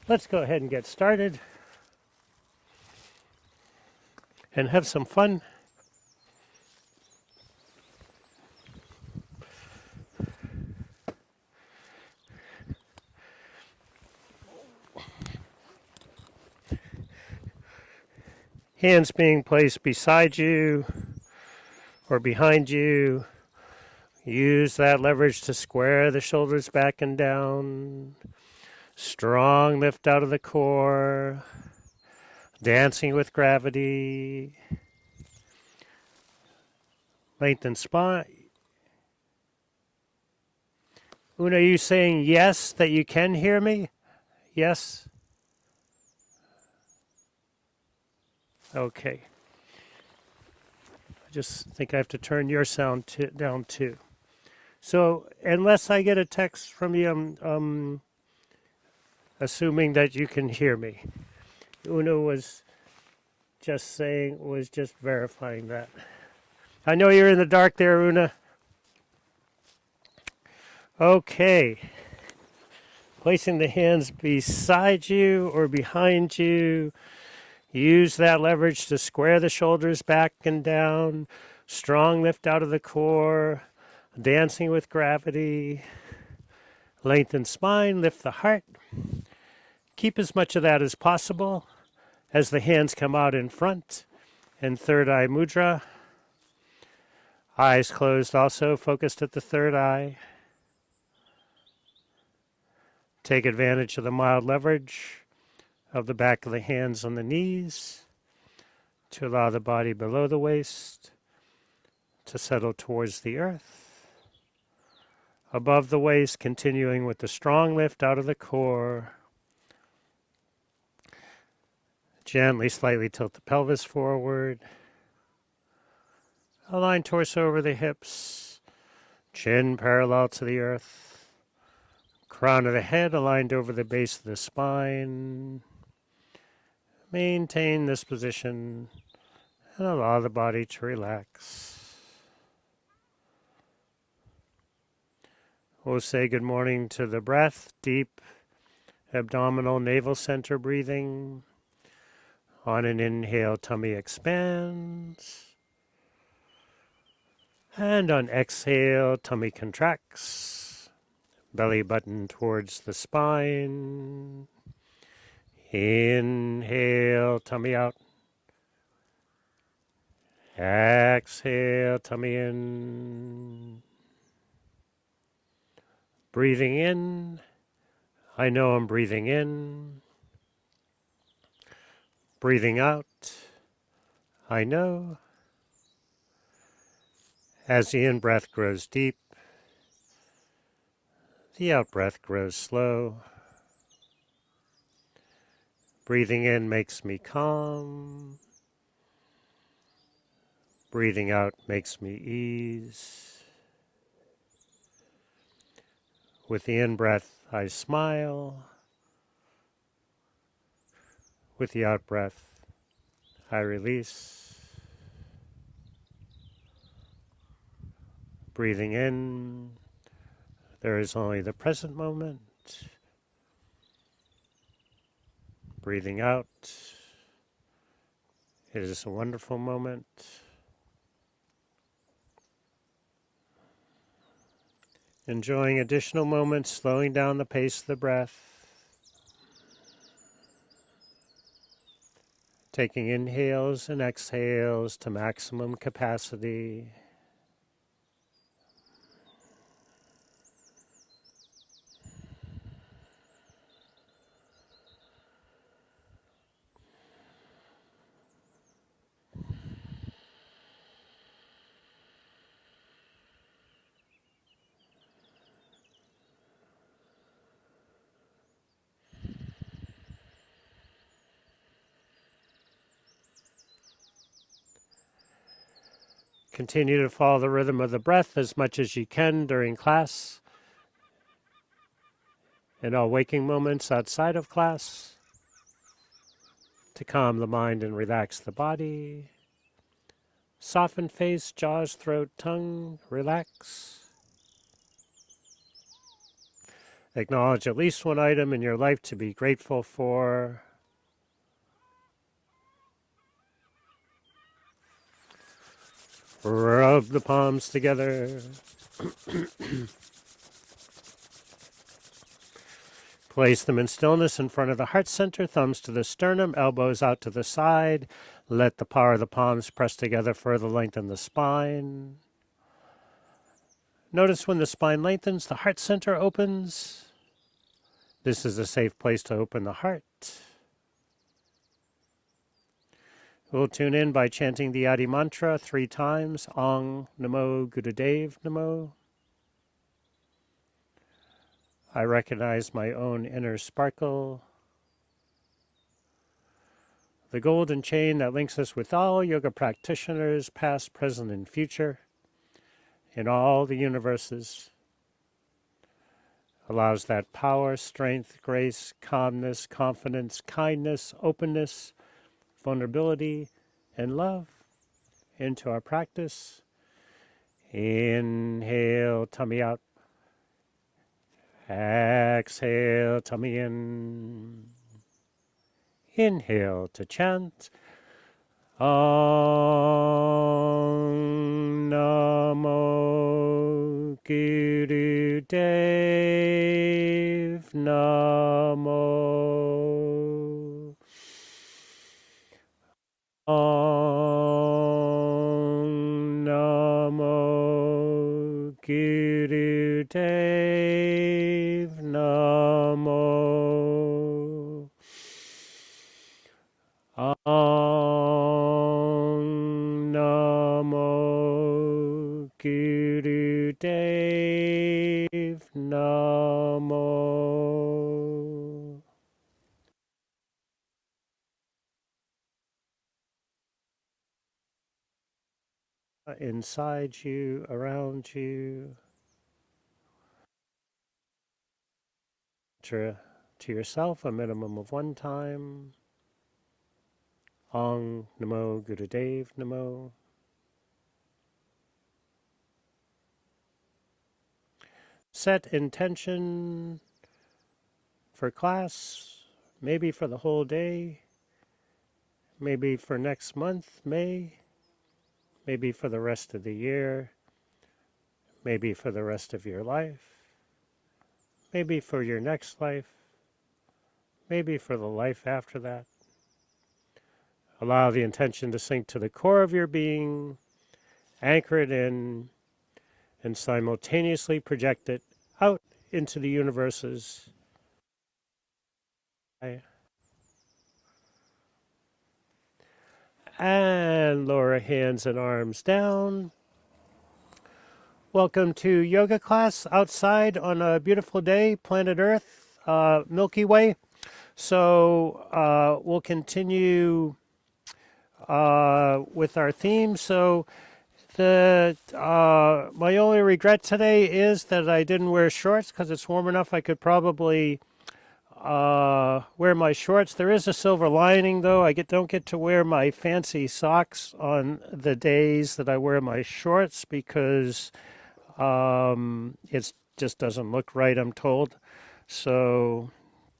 Let's go ahead and get started and have some fun. Hands being placed beside you or behind you. Use that leverage to square the shoulders back and down. Strong lift out of the core. Dancing with gravity. Lengthen spine. Una, are you saying yes, that you can hear me? Yes? Okay. I just think I have to turn your sound down too. So, unless I get a text from you, I'm assuming that you can hear me. Una was just verifying that. I know you're in the dark there, Una. Okay. Placing the hands beside you or behind you. Use that leverage to square the shoulders back and down. Strong lift out of the core. Dancing with gravity. Lengthen spine, lift the heart. Keep as much of that as possible as the hands come out in front. And third eye mudra. Eyes closed also, focused at the third eye. Take advantage of the mild leverage of the back of the hands on the knees to allow the body below the waist to settle towards the earth. Above the waist, continuing with the strong lift out of the core. Gently, slightly tilt the pelvis forward. Align torso over the hips. Chin parallel to the earth. Crown of the head aligned over the base of the spine. Maintain this position and allow the body to relax. We'll say good morning to the breath, deep abdominal navel center breathing. On an inhale, tummy expands. And on exhale, tummy contracts. Belly button towards the spine. Inhale, tummy out. Exhale, tummy in. Breathing in. I know I'm breathing in. Breathing out. I know. As the in-breath grows deep, the out-breath grows slow. Breathing in makes me calm. Breathing out makes me ease. With the in-breath, I smile. With the out-breath, I release. Breathing in, there is only the present moment. Breathing out, it is a wonderful moment. Enjoying additional moments, slowing down the pace of the breath. Taking inhales and exhales to maximum capacity. Continue to follow the rhythm of the breath as much as you can during class and all waking moments outside of class to calm the mind and relax the body. Soften face, jaws, throat, tongue, relax. Acknowledge at least one item in your life to be grateful for. Rub the palms together. Place them in stillness in front of the heart center, thumbs to the sternum, elbows out to the side. Let the power of the palms press together, further lengthen the spine. Notice when the spine lengthens, the heart center opens. This is a safe place to open the heart. We'll tune in by chanting the Adi mantra 3 times. Ong Namo Gurudev Namo. I recognize my own inner sparkle. The golden chain that links us with all yoga practitioners, past, present, and future, in all the universes, allows that power, strength, grace, calmness, confidence, kindness, openness, vulnerability, and love into our practice. Inhale, tummy out. Exhale, tummy in. Inhale to chant. Om Namo Gurudev Namo. Om Namo Gurudev Namo. Om Namo Gurudev Namo. Inside you, around you, to yourself a minimum of 1 time. Ong Namo Gurudev Namo. Set intention for class, maybe for the whole day, maybe for next month, May, maybe for the rest of the year, maybe for the rest of your life, maybe for your next life, maybe for the life after that. Allow the intention to sink to the core of your being, anchor it in, and simultaneously project it out into the universes. And lower hands and arms down. Welcome to yoga class outside on a beautiful day, planet Earth, Milky Way. So we'll continue with our theme. So my only regret today is that I didn't wear shorts because it's warm enough. I could probably wear my shorts. There is a silver lining, though. I don't get to wear my fancy socks on the days that I wear my shorts because it just doesn't look right, I'm told. So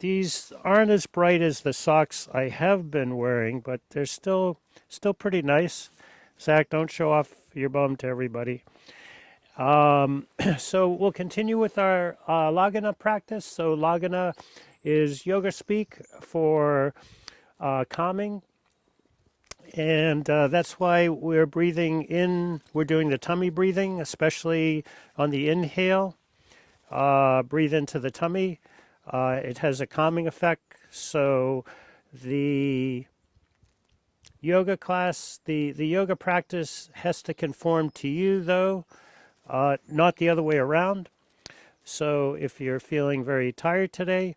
these aren't as bright as the socks I have been wearing, but they're still pretty nice. Zach, don't show off your bum to everybody. So we'll continue with our Langhana practice. So Langhana is yoga speak for calming. And that's why we're breathing in. We're doing the tummy breathing, especially on the inhale. Breathe into the tummy. It has a calming effect. So the yoga class, the yoga practice has to conform to you, though, not the other way around. So if you're feeling very tired today,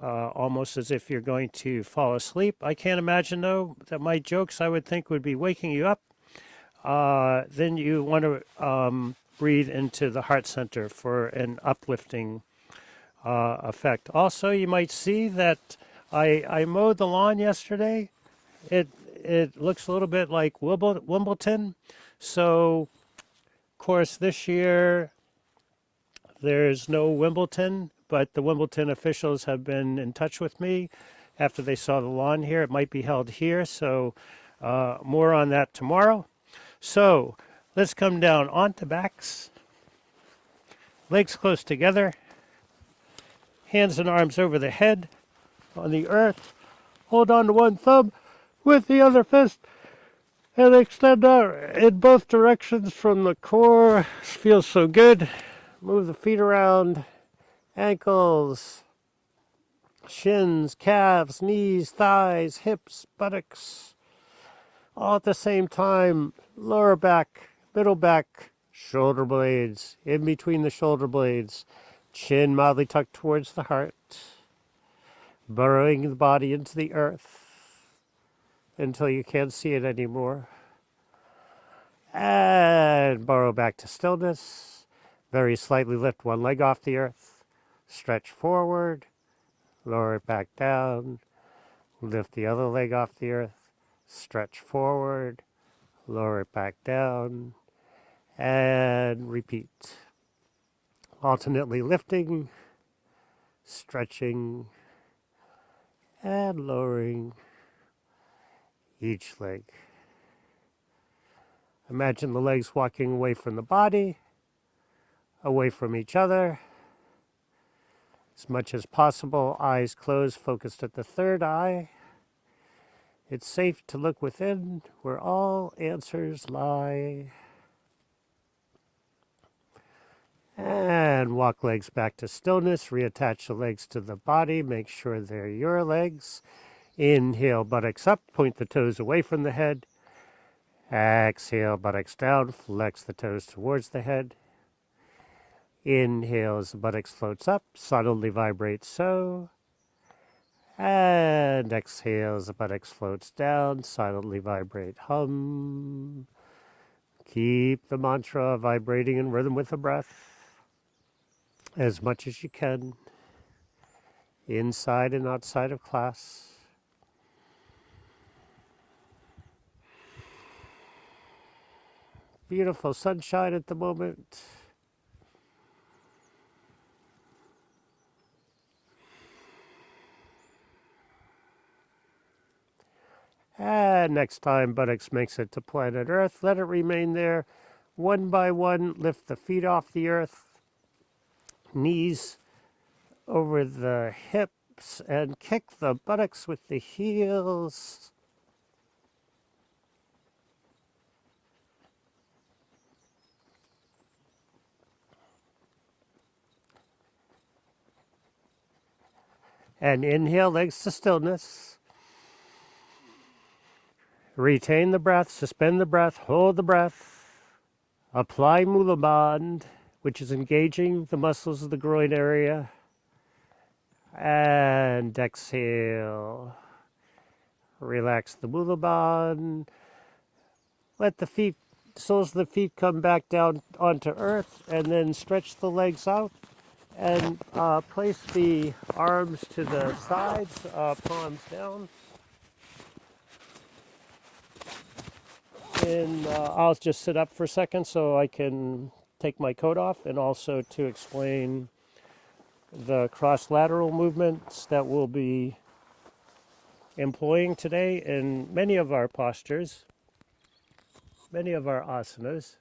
almost as if you're going to fall asleep. I can't imagine, though, that my jokes I would think would be waking you up. Then you want to breathe into the heart center for an uplifting effect. Also, you might see that I mowed the lawn yesterday. It looks a little bit like Wimbledon. So, of course, this year There's no Wimbledon, but the Wimbledon officials have been in touch with me after they saw the lawn here. It might be held here, so more on that tomorrow. So let's come down onto backs, legs close together, hands and arms over the head on the earth. Hold on to one thumb with the other fist and extend out in both directions from the core. Feels so good. Move the feet around, ankles, shins, calves, knees, thighs, hips, buttocks, all at the same time. Lower back, middle back, shoulder blades, in between the shoulder blades, chin mildly tucked towards the heart, burrowing the body into the earth until you can't see it anymore. And burrow back to stillness. Very slightly lift one leg off the earth, stretch forward, lower it back down, lift the other leg off the earth, stretch forward, lower it back down, and repeat. Alternately lifting, stretching, and lowering each leg. Imagine the legs walking away from the body, away from each other. As much as possible, eyes closed, focused at the third eye. It's safe to look within, where all answers lie. And walk legs back to stillness. Reattach the legs to the body. Make sure they're your legs. Inhale, buttocks up. Point the toes away from the head. Exhale, buttocks down. Flex the toes towards the head. Inhale as the buttocks floats up. Subtly vibrate so. And exhale as the buttocks floats down. Silently vibrate hum. Keep the mantra vibrating in rhythm with the breath as much as you can, inside and outside of class. Beautiful sunshine at the moment. And next time buttocks makes it to planet Earth, let it remain there. One by one, lift the feet off the earth. Knees over the hips and kick the buttocks with the heels. And inhale, legs to stillness. Retain the breath, suspend the breath, hold the breath. Apply Mula Bandha, which is engaging the muscles of the groin area. And exhale. Relax the Mula Bandha. Let the feet, soles of the feet come back down onto earth, and then stretch the legs out. And place the arms to the sides, palms down. And I'll just sit up for a second so I can take my coat off, and also to explain the cross-lateral movements that we'll be employing today in many of our postures, many of our asanas.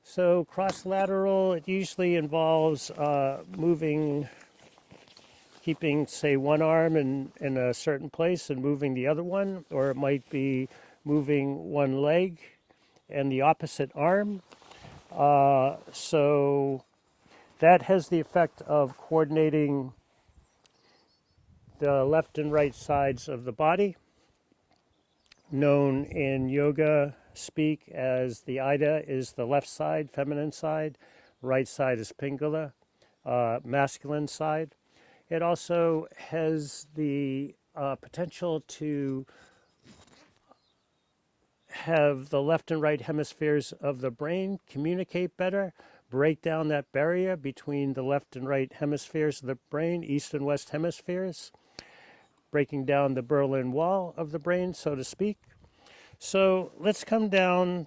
So cross-lateral, it usually involves moving, keeping, say, one arm in a certain place and moving the other one, or it might be moving one leg and the opposite arm. So that has the effect of coordinating the left and right sides of the body, known in yoga speak as the Ida is the left side, feminine side, right side is Pingala, masculine side. It also has the potential to have the left and right hemispheres of the brain communicate better, break down that barrier between the left and right hemispheres of the brain, east and west hemispheres, breaking down the Berlin Wall of the brain, so to speak. So let's come down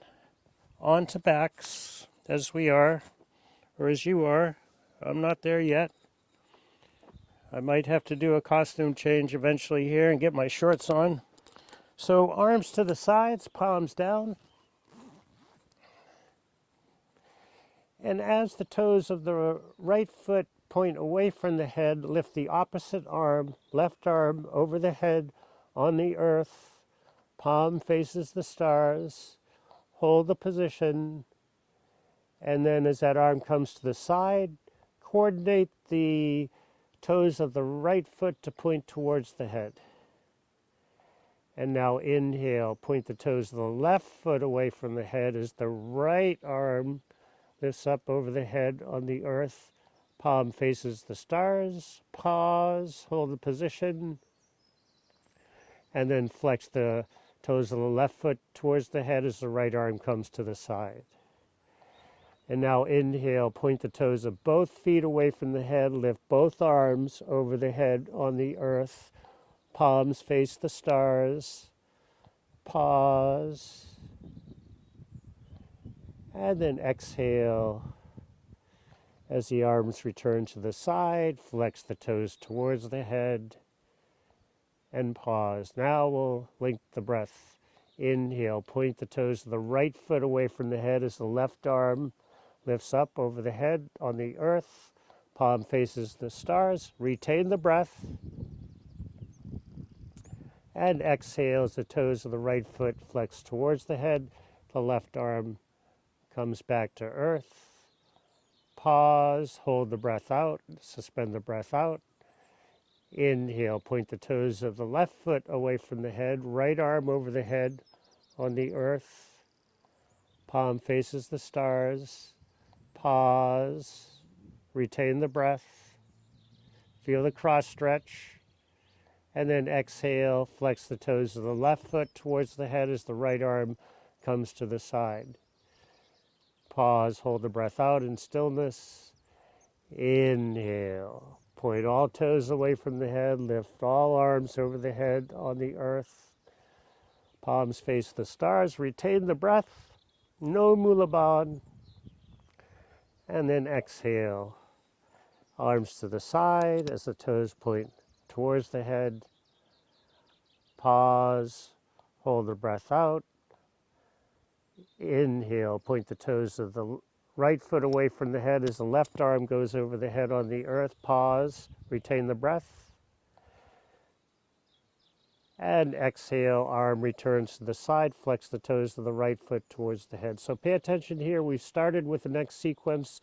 onto backs as we are, or as you are. I'm not there yet. I might have to do a costume change eventually here and get my shorts on. So arms to the sides, palms down. And as the toes of the right foot point away from the head, lift the opposite arm, left arm over the head on the earth. Palm faces the stars. Hold the position. And then as that arm comes to the side, coordinate the toes of the right foot to point towards the head. And now inhale, point the toes of the left foot away from the head as the right arm lifts up over the head on the earth. Palm faces the stars. Pause, hold the position. And then flex the toes of the left foot towards the head as the right arm comes to the side. And now inhale, point the toes of both feet away from the head, lift both arms over the head on the earth. Palms face the stars. Pause. And then exhale. As the arms return to the side, flex the toes towards the head and pause. Now we'll link the breath. Inhale, point the toes of the right foot away from the head as the left arm lifts up over the head on the earth. Palm faces the stars. Retain the breath. And exhale as the toes of the right foot flex towards the head. The left arm comes back to earth. Pause, hold the breath out, suspend the breath out. Inhale, point the toes of the left foot away from the head, right arm over the head on the earth. Palm faces the stars. Pause, retain the breath. Feel the cross stretch. And then exhale, flex the toes of the left foot towards the head as the right arm comes to the side. Pause, hold the breath out in stillness. Inhale, point all toes away from the head, lift all arms over the head on the earth. Palms face the stars, retain the breath, no mulaband. And then exhale, arms to the side as the toes point towards the head. Pause, hold the breath out. Inhale, point the toes of the right foot away from the head as the left arm goes over the head on the earth. Pause, retain the breath. And exhale, arm returns to the side, flex the toes of the right foot towards the head. So pay attention here. We've started with the next sequence.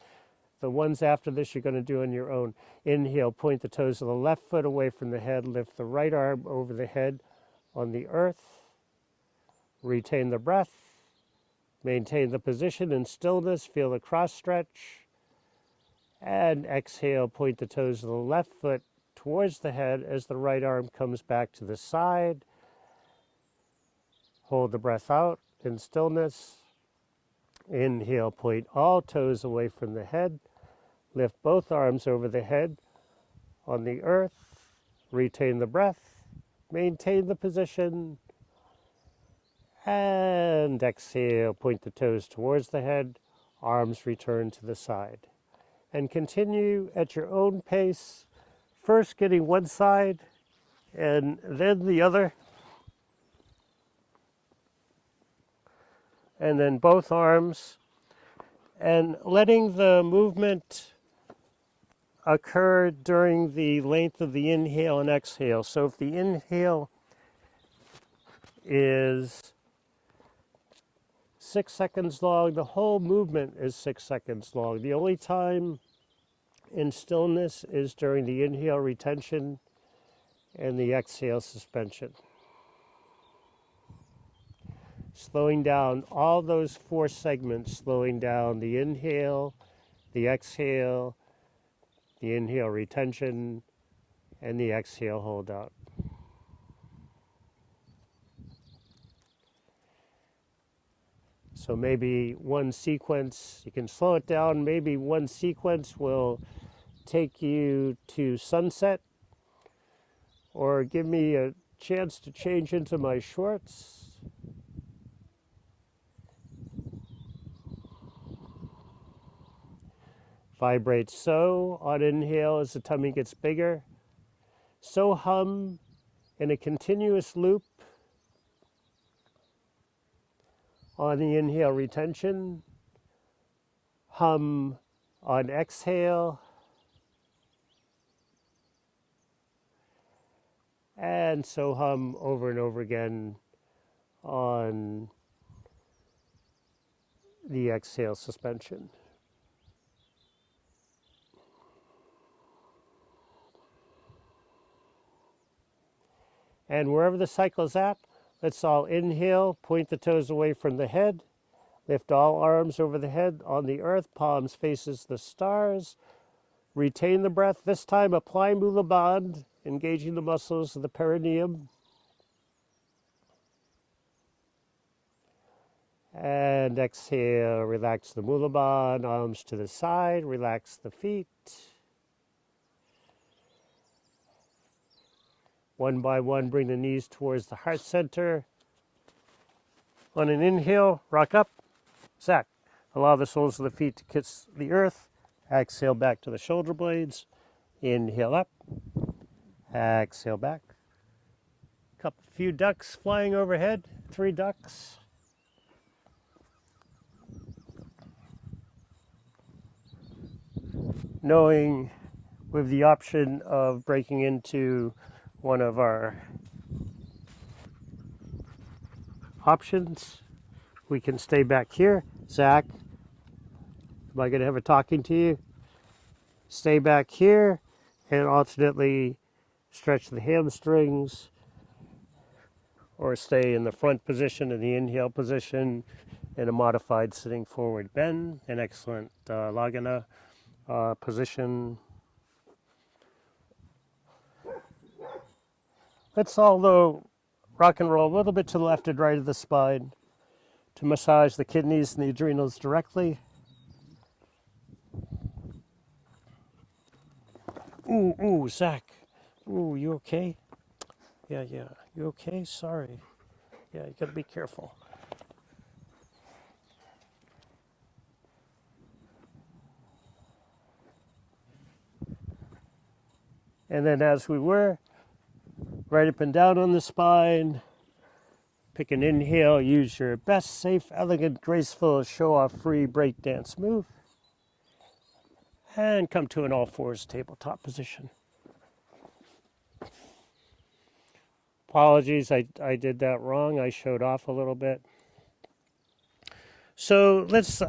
The ones after this you're going to do on your own. Inhale, point the toes of the left foot away from the head, lift the right arm over the head on the earth. Retain the breath. Maintain the position in stillness. Feel the cross stretch. And exhale, point the toes of the left foot towards the head as the right arm comes back to the side. Hold the breath out in stillness. Inhale, point all toes away from the head. Lift both arms over the head on the earth. Retain the breath. Maintain the position. And exhale, point the toes towards the head, arms return to the side. And continue at your own pace, first getting one side and then the other. And then both arms. And letting the movement occur during the length of the inhale and exhale. So if the inhale is 6 seconds long, the whole movement is 6 seconds long. The only time in stillness is during the inhale retention and the exhale suspension. Slowing down all those 4 segments, slowing down the inhale, the exhale, the inhale retention, and the exhale hold out. So maybe one sequence, you can slow it down, maybe one sequence will take you to sunset or give me a chance to change into my shorts. Vibrate so on inhale as the tummy gets bigger. So hum in a continuous loop on the inhale retention. Hum on exhale. And so hum over and over again on the exhale suspension. And wherever the cycle is at, let's all inhale, point the toes away from the head, lift all arms over the head on the earth, palms faces the stars. Retain the breath. This time apply Mula Bandha, engaging the muscles of the perineum. And exhale, relax the Mula Bandha, arms to the side, relax the feet. One by one, bring the knees towards the heart center. On an inhale, rock up, Zach. Allow the soles of the feet to kiss the earth. Exhale back to the shoulder blades. Inhale up, exhale back. Few ducks flying overhead, 3 ducks. Knowing with the option of breaking into one of our options, we can stay back here. Zach, am I going to have a talking to you? Stay back here and alternately stretch the hamstrings, or stay in the front position in the inhale position in a modified sitting forward bend, an excellent Langhana position. Let's all, though, rock and roll a little bit to the left and right of the spine to massage the kidneys and the adrenals directly. Ooh, Zach. Ooh, you okay? Yeah. You okay? Sorry. Yeah, you gotta be careful. And then as we were, right up and down on the spine, pick an inhale, use your best, safe, elegant, graceful, show-off free breakdance move. And come to an all-fours tabletop position. Apologies, I did that wrong. I showed off a little bit. So let's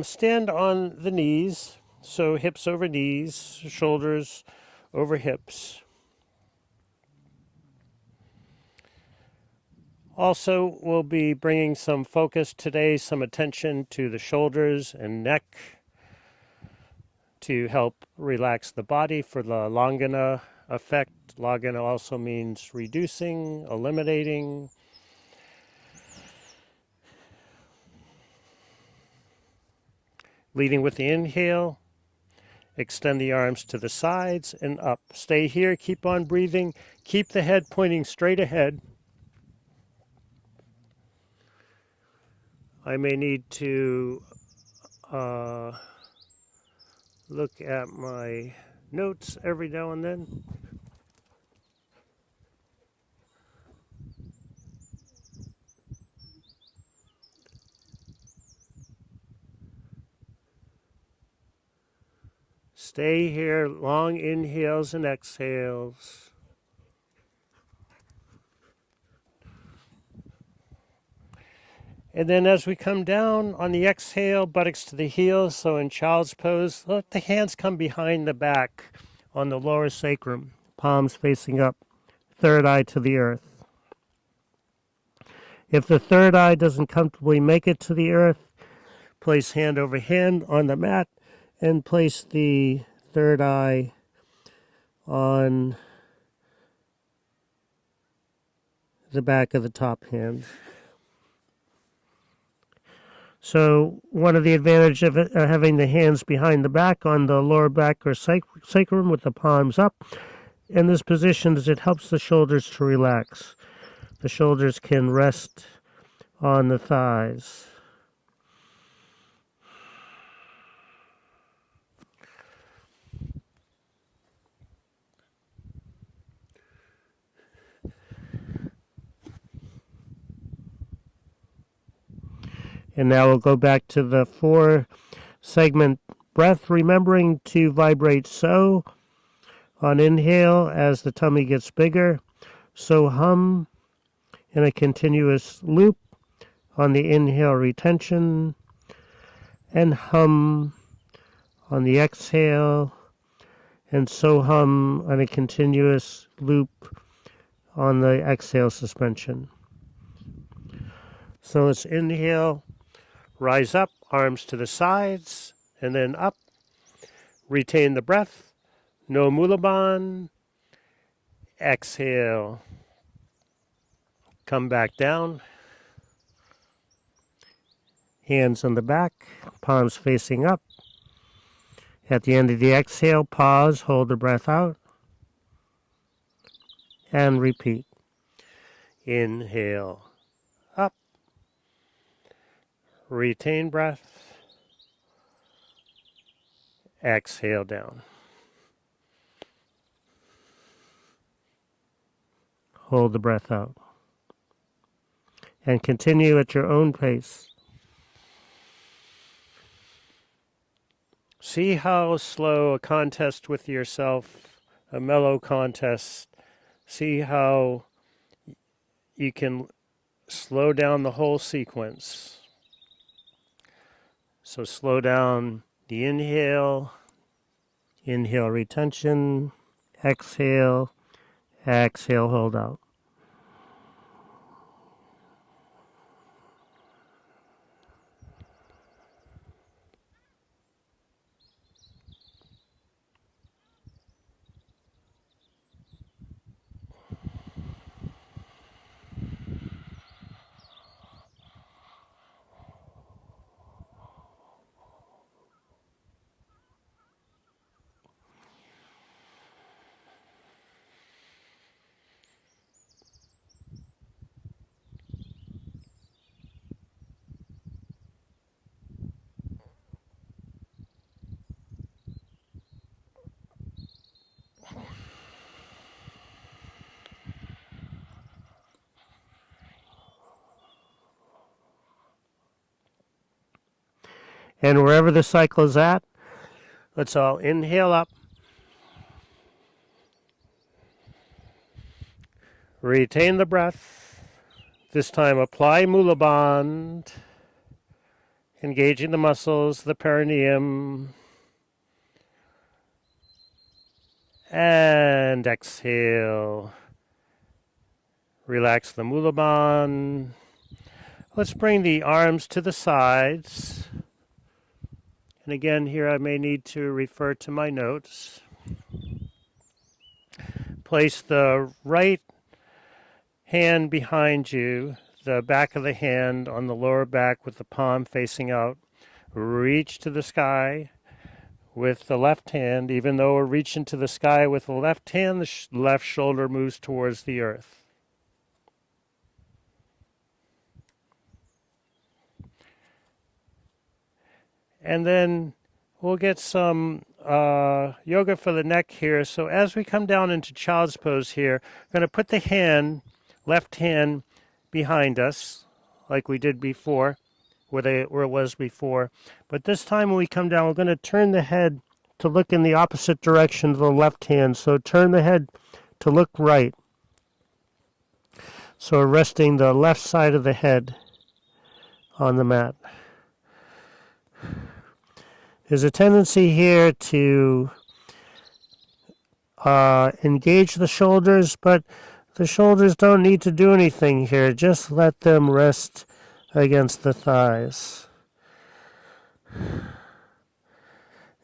stand on the knees. So hips over knees, shoulders over hips. Also, we'll be bringing some focus today, some attention to the shoulders and neck to help relax the body for the Langhana effect. Langhana also means reducing, eliminating. Leading with the inhale, extend the arms to the sides and up. Stay here, keep on breathing, keep the head pointing straight ahead. I may need to look at my notes every now and then. Stay here, long inhales and exhales. And then as we come down on the exhale, buttocks to the heels, so in child's pose, let the hands come behind the back on the lower sacrum, palms facing up, third eye to the earth. If the third eye doesn't comfortably make it to the earth, place hand over hand on the mat and place the third eye on the back of the top hand. So one of the advantages of having the hands behind the back on the lower back or sacrum with the palms up in this position is it helps the shoulders to relax. The shoulders can rest on the thighs. And now we'll go back to the 4-segment breath, remembering to vibrate so on inhale as the tummy gets bigger. So hum in a continuous loop on the inhale retention, and hum on the exhale, and so hum on a continuous loop on the exhale suspension. So let's inhale, rise up, arms to the sides, and then up. Retain the breath, no mulaban. Exhale, come back down. Hands on the back, palms facing up. At the end of the exhale, pause, hold the breath out, and repeat. Inhale, up. Retain breath. Exhale down. Hold the breath out. And continue at your own pace. See how slow a contest with yourself, a mellow contest. See how you can slow down the whole sequence. So slow down the inhale, inhale retention, exhale, exhale hold out. And wherever the cycle is at, let's all inhale up. Retain the breath. This time apply Mula Bandh, engaging the muscles, the perineum. And exhale. Relax the Mula Bandh. Let's bring the arms to the sides. And again, here I may need to refer to my notes. Place the right hand behind you, the back of the hand on the lower back with the palm facing out. Reach to the sky with the left hand. Even though we're reaching to the sky with the left hand, the left shoulder moves towards the earth. And then we'll get some yoga for the neck here. So as we come down into child's pose here, I'm going to put the hand, left hand, behind us, like we did before, where it was before. But this time when we come down, we're going to turn the head to look in the opposite direction of the left hand. So turn the head to look right. So we're resting the left side of the head on the mat. There's a tendency here to engage the shoulders, but the shoulders don't need to do anything here. Just let them rest against the thighs.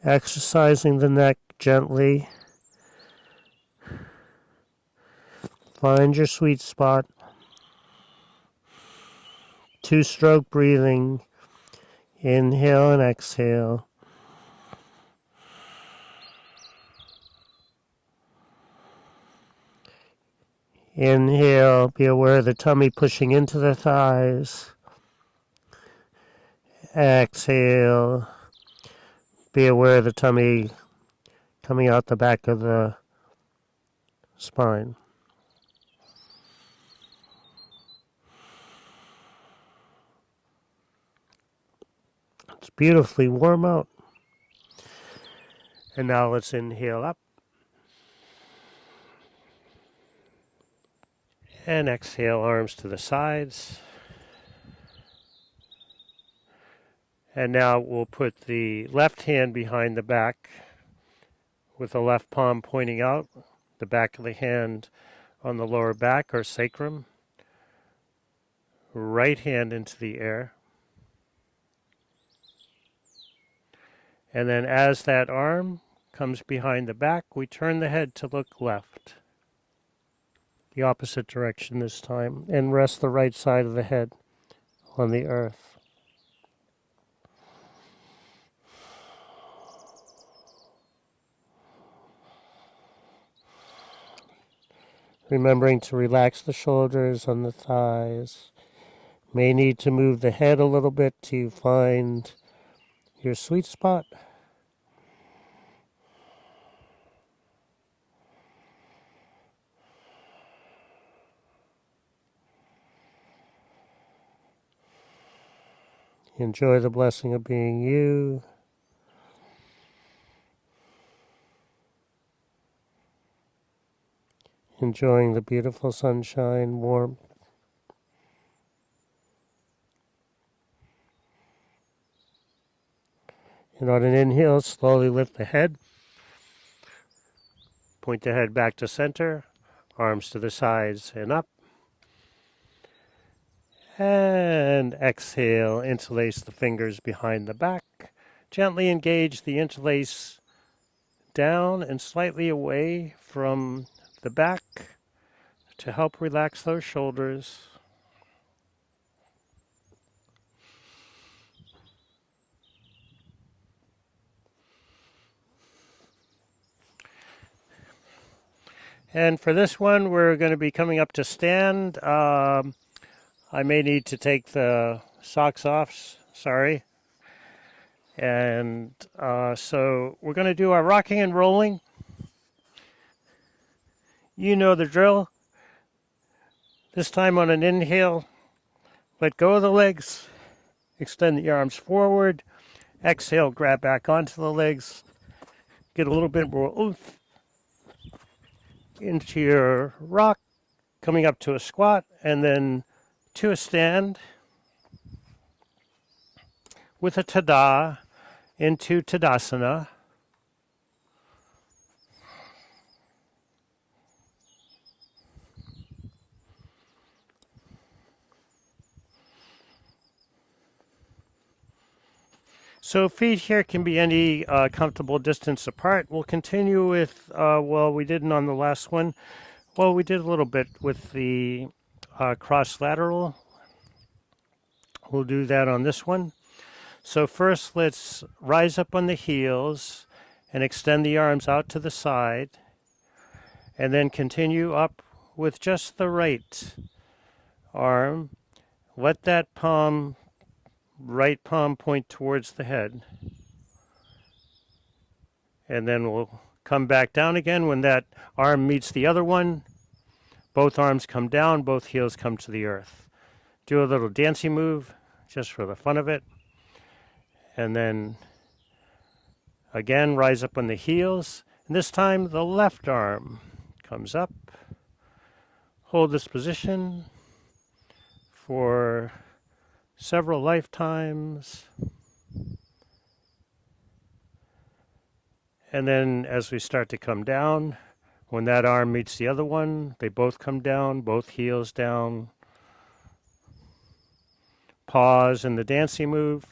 Exercising the neck gently. Find your sweet spot. 2-stroke breathing. Inhale and exhale. Inhale, be aware of the tummy pushing into the thighs. Exhale, be aware of the tummy coming out the back of the spine. beautifully warm out. And now let's inhale up. And exhale, arms to the sides. And now we'll put the left hand behind the back with the left palm pointing out, the back of the hand on the lower back or sacrum. Right hand into the air. And then as that arm comes behind the back, we turn the head to look left. The opposite direction this time, and rest the right side of the head on the earth. Remembering to relax the shoulders on the thighs. May need to move the head a little bit to find your sweet spot. Enjoy the blessing of being you. Enjoying the beautiful sunshine, warmth. And on an inhale, slowly lift the head. Point the head back to center, arms to the sides and up. And exhale, interlace the fingers behind the back. Gently engage the interlace down and slightly away from the back to help relax those shoulders. And for this one, we're going to be coming up to stand. I may need to take the socks off, sorry. And so we're going to do our rocking and rolling. You know the drill. This time on an inhale, let go of the legs, extend the arms forward. Exhale, grab back onto the legs. Get a little bit more oomph into your rock, coming up to a squat, and then to a stand with a tada into Tadasana. So feet here can be any comfortable distance apart. We'll continue with, we didn't on the last one. Well, we did a little bit with the cross lateral. We'll do that on this one. So first, let's rise up on the heels and extend the arms out to the side. And then continue up with just the right arm. Let that right palm point towards the head. And then we'll come back down again. When that arm meets the other one, both arms come down, both heels come to the earth. Do a little dancey move just for the fun of it. And then again, rise up on the heels. And this time, the left arm comes up. Hold this position for several lifetimes. And then as we start to come down, when that arm meets the other one, they both come down, both heels down. Pause in the dancey move.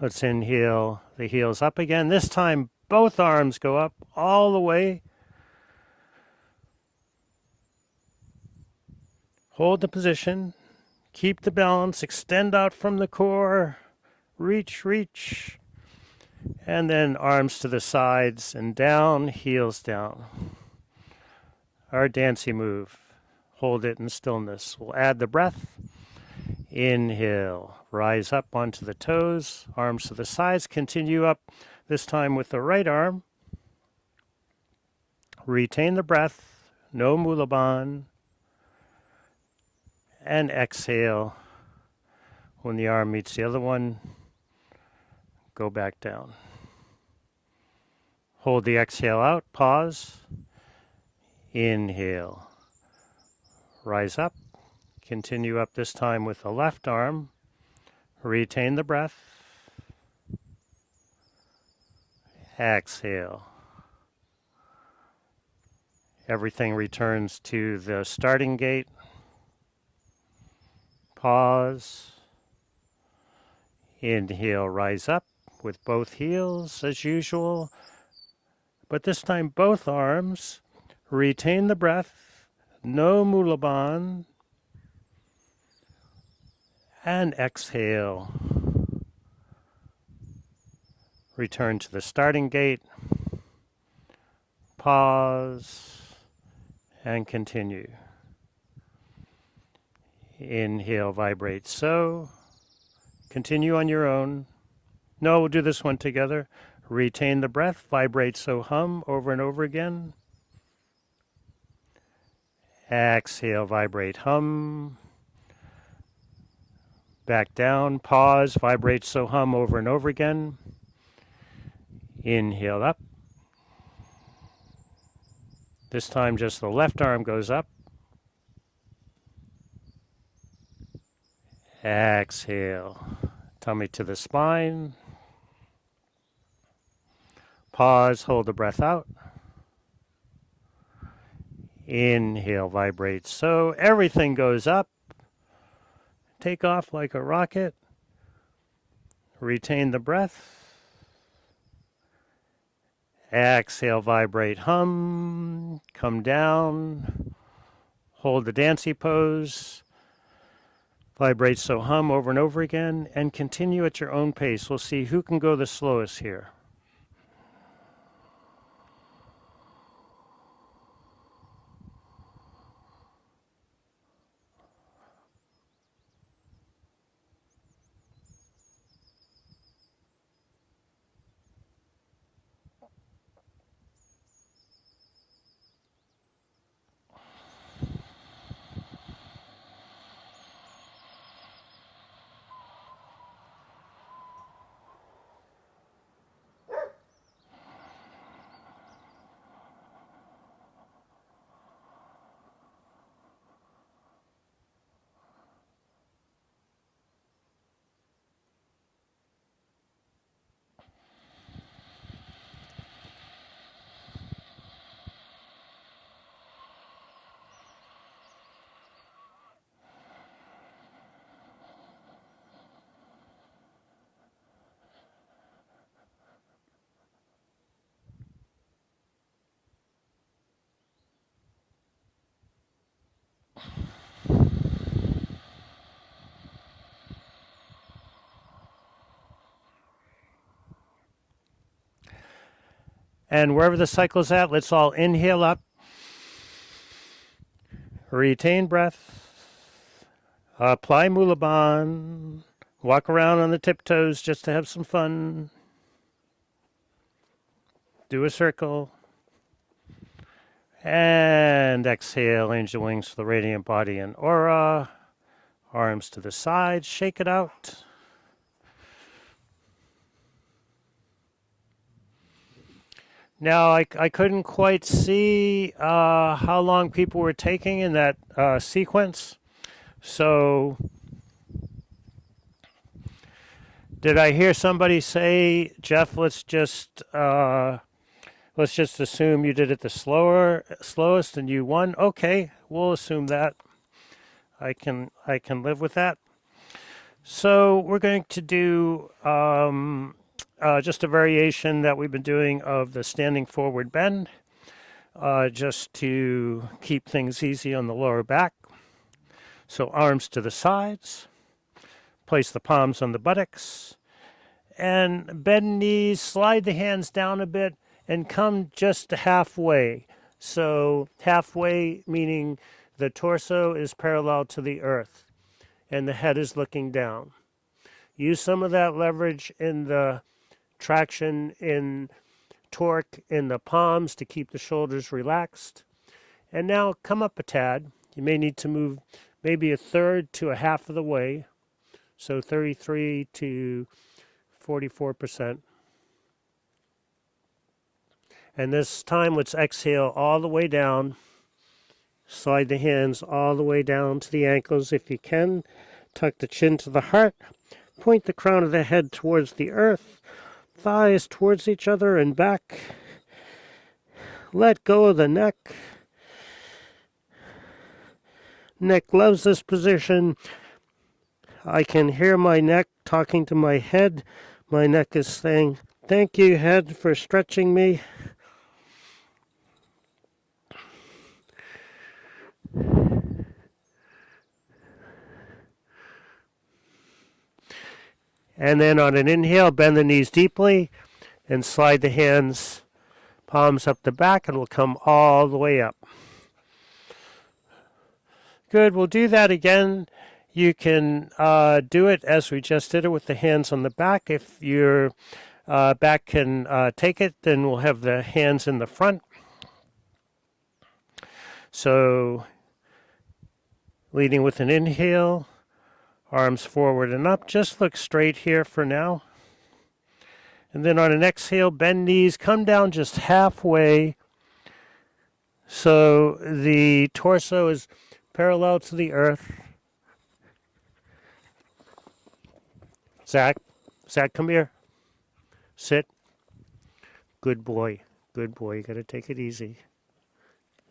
Let's inhale the heels up again. This time, both arms go up all the way. Hold the position. Keep the balance. Extend out from the core. Reach, reach. And then arms to the sides and down, heels down. Our dancey move. Hold it in stillness. We'll add the breath. Inhale, rise up onto the toes, arms to the sides, continue up, this time with the right arm. Retain the breath, no mulaban. And exhale, When the arm meets the other one, go back down. Hold the exhale out, pause, inhale, rise up, continue up this time with the left arm, retain the breath, exhale. Everything returns to the starting gate. Pause. Inhale, rise up with both heels as usual. But this time both arms. Retain the breath. No mulaband. And exhale. Return to the starting gate. Pause. And continue. Inhale, vibrate so. Continue on your own. No, we'll do this one together. Retain the breath, vibrate so hum over and over again. Exhale, vibrate hum. Back down, pause, vibrate so hum over and over again. Inhale up. This time just the left arm goes up. Exhale. Tummy to the spine. Pause, hold the breath out. Inhale, vibrate so. Everything goes up. Take off like a rocket. Retain the breath. Exhale, vibrate, hum. Come down. Hold the dancey pose. Vibrate so hum over and over again. And continue at your own pace. We'll see who can go the slowest here. And wherever the cycle's at, let's all inhale up. Retain breath. Apply mulaband. Walk around on the tiptoes just to have some fun. Do a circle. And exhale, angel wings to the radiant body and aura. Arms to the side, shake it out. Now, I couldn't quite see how long people were taking in that sequence. So, did I hear somebody say, Jeff, let's just assume you did it the slowest and you won? Okay, we'll assume that. I can live with that. So we're going to do just a variation that we've been doing of the standing forward bend, just to keep things easy on the lower back. So arms to the sides, place the palms on the buttocks, and bend knees, slide the hands down a bit, and come just halfway. So halfway meaning the torso is parallel to the earth, and the head is looking down. Use some of that leverage in the traction in torque in the palms to keep the shoulders relaxed. And now come up a tad. You may need to move maybe a third to a half of the way. So 33 to 44%. And this time, let's exhale all the way down. Slide the hands all the way down to the ankles if you can. Tuck the chin to the heart. Point the crown of the head towards the earth. Thighs towards each other and back. Let go of the neck. Neck loves this position. I can hear my neck talking to my head. My neck is saying, "Thank you, head, for stretching me." And then on an inhale, bend the knees deeply and slide the hands, palms up the back, and we'll come all the way up. Good, we'll do that again. You can do it as we just did it with the hands on the back. If your back can take it, then we'll have the hands in the front. So leading with an inhale, arms forward and up. Just look straight here for now. And then on an exhale, bend knees, come down just halfway. So the torso is parallel to the earth. Zach, come here. Sit. Good boy. Good boy. You got to take it easy.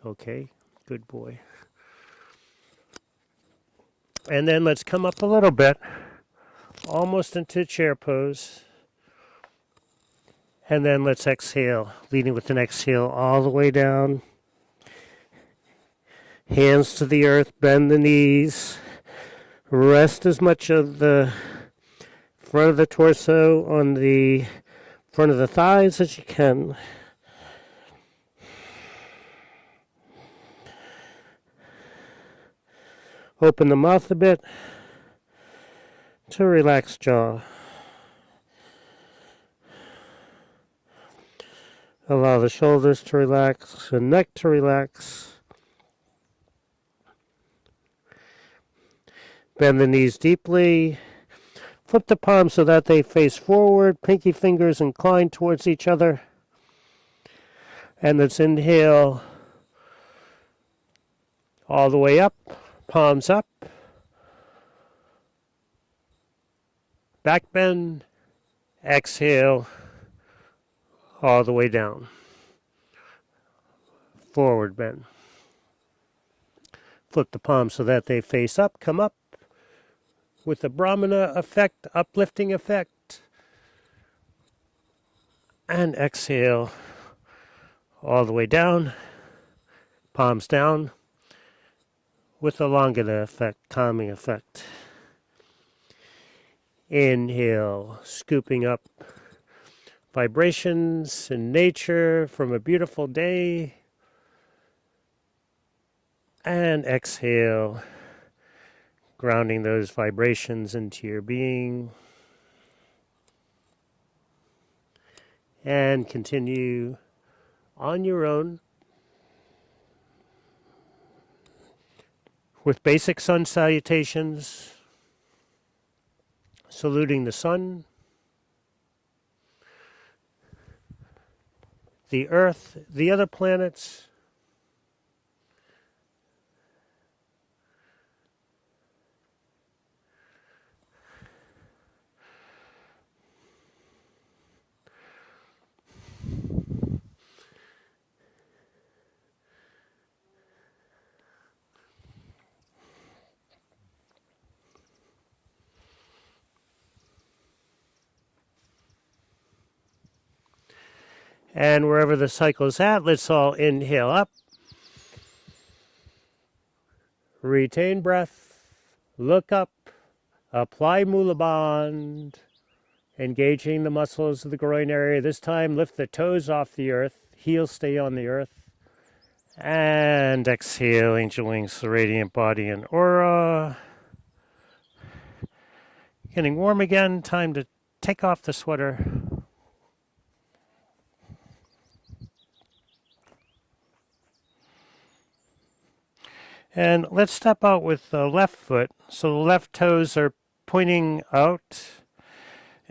Okay. Good boy. And then let's come up a little bit, almost into chair pose. And then let's exhale, leading with an exhale all the way down. Hands to the earth, bend the knees. Rest as much of the front of the torso on the front of the thighs as you can. Open the mouth a bit to relax jaw. Allow the shoulders to relax, the neck to relax. Bend the knees deeply. Flip the palms so that they face forward. Pinky fingers inclined towards each other. And let's inhale all the way up. Palms up. Back bend. Exhale all the way down. Forward bend. Flip the palms so that they face up. Come up with the Brahmana effect, uplifting effect. And exhale all the way down. Palms down with the Langhana effect, calming effect. Inhale, scooping up vibrations in nature from a beautiful day. And exhale, grounding those vibrations into your being. And continue on your own with basic sun salutations, saluting the sun, the earth, the other planets, and wherever the cycle is at, let's all inhale up. Retain breath. Look up. Apply Mula Bandh. Engaging the muscles of the groin area. This time, lift the toes off the earth. Heels stay on the earth. And exhale, angel wings, the radiant body and aura. Getting warm again. Time to take off the sweater. And let's step out with the left foot. So the left toes are pointing out.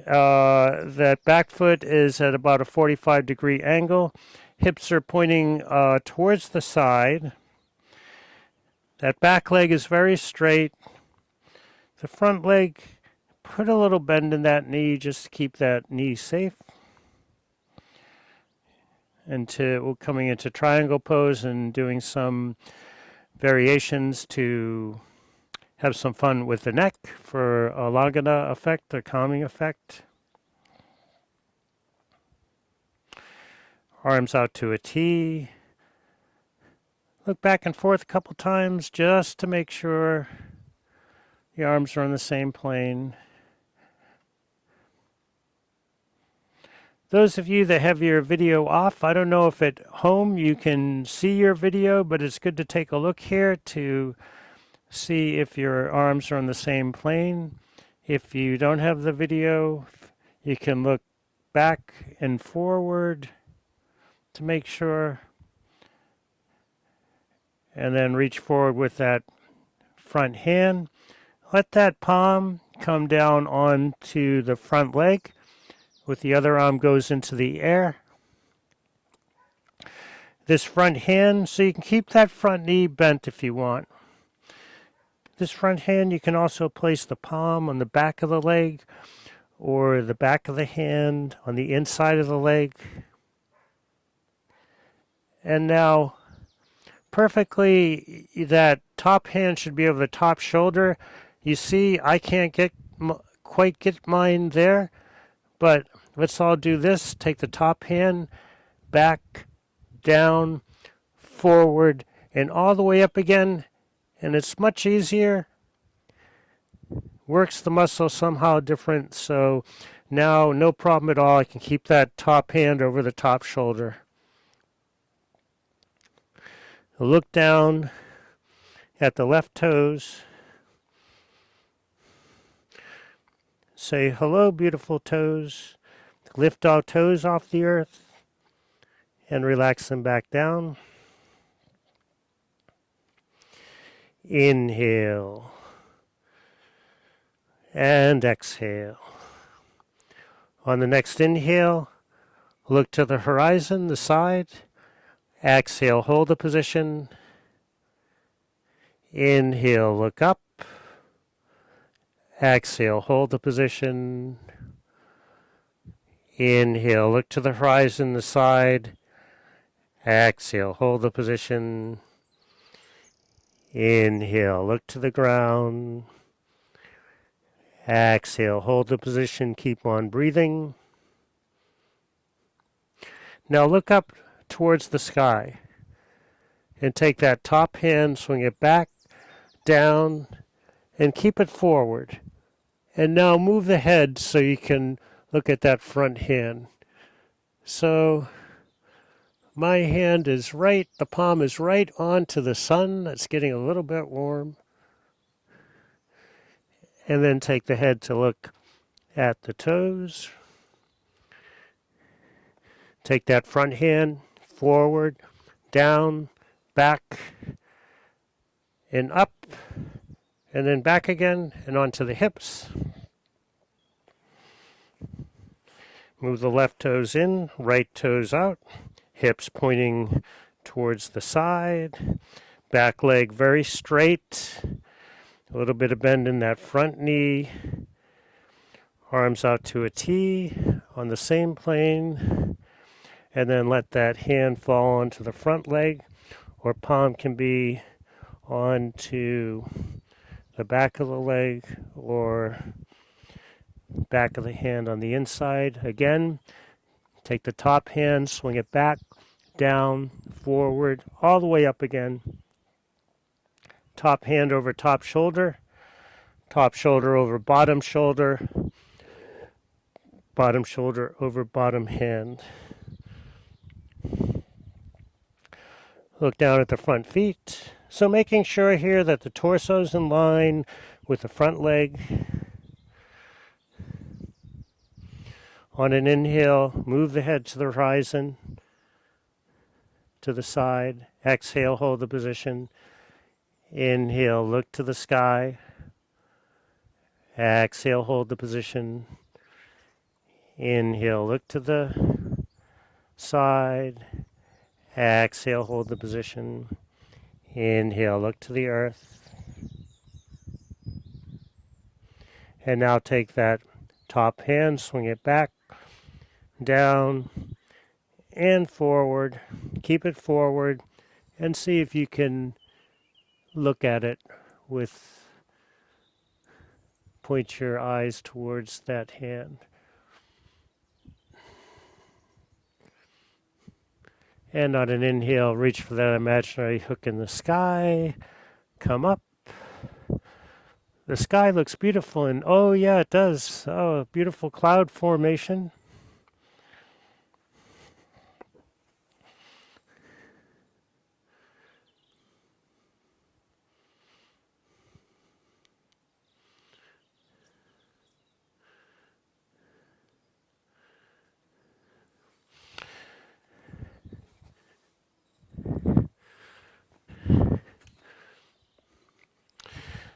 That back foot is at about a 45-degree angle. Hips are pointing towards the side. That back leg is very straight. The front leg, put a little bend in that knee just to keep that knee safe. We're coming into triangle pose and doing some variations to have some fun with the neck for a Langhana effect, a calming effect. Arms out to a T. Look back and forth a couple times just to make sure the arms are on the same plane. Those of you that have your video off, I don't know if at home you can see your video, but it's good to take a look here to see if your arms are on the same plane. If you don't have the video, you can look back and forward to make sure, and then reach forward with that front hand. Let that palm come down onto the front leg. With the other arm goes into the air. This front hand, so you can keep that front knee bent if you want. This front hand, you can also place the palm on the back of the leg or the back of the hand on the inside of the leg. And now, perfectly, that top hand should be over the top shoulder. You see, I can't quite get mine there. But let's all do this. Take the top hand, back, down, forward, and all the way up again. And it's much easier. Works the muscle somehow different. So now, no problem at all. I can keep that top hand over the top shoulder. Look down at the left toes. Say, hello, beautiful toes. Lift all toes off the earth and relax them back down. Inhale and exhale. On the next inhale, look to the horizon, the side. Exhale, hold the position. Inhale, look up. Exhale, hold the position. Inhale, look to the horizon, the side. Exhale, hold the position. Inhale, look to the ground. Exhale, hold the position, keep on breathing. Now look up towards the sky and take that top hand, swing it back, down, and keep it forward. And now move the head so you can look at that front hand. So my hand is right, the palm is right onto the sun. It's getting a little bit warm. And then take the head to look at the toes. Take that front hand forward, down, back, and up. And then back again and onto the hips. Move the left toes in, right toes out. Hips pointing towards the side. Back leg very straight. A little bit of bend in that front knee. Arms out to a T on the same plane. And then let that hand fall onto the front leg. Or palm can be onto the back of the leg or back of the hand on the inside. Again, take the top hand, swing it back, down, forward, all the way up again. Top hand over top shoulder over bottom shoulder over bottom hand. Look down at the front feet. So making sure here that the torso is in line with the front leg. On an inhale, move the head to the horizon, to the side. Exhale, hold the position. Inhale, look to the sky. Exhale, hold the position. Inhale, look to the side. Exhale, hold the position. Inhale, look to the earth. And now take that top hand, swing it back, down, and forward. Keep it forward and see if you can look at it with, point your eyes towards that hand. And on an inhale, reach for that imaginary hook in the sky. Come up. The sky looks beautiful, and oh yeah, it does. Oh, beautiful cloud formation.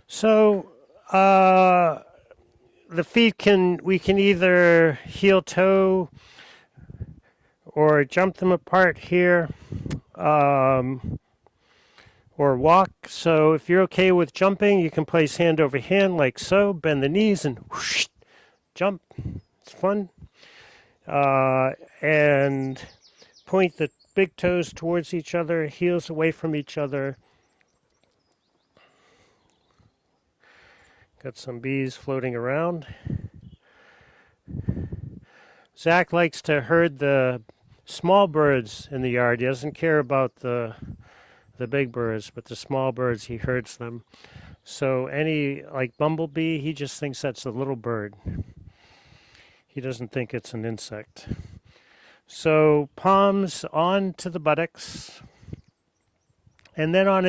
So, the feet we can either heel toe or jump them apart here, or walk. So if you're okay with jumping, you can place hand over hand like so, bend the knees and whoosh, jump. It's fun. And point the big toes towards each other, heels away from each other. Got some bees floating around. Zach likes to herd the small birds in the yard. He doesn't care about the big birds, but the small birds, he herds them. So any, like bumblebee, he just thinks that's a little bird. He doesn't think it's an insect. So palms onto the buttocks. And then on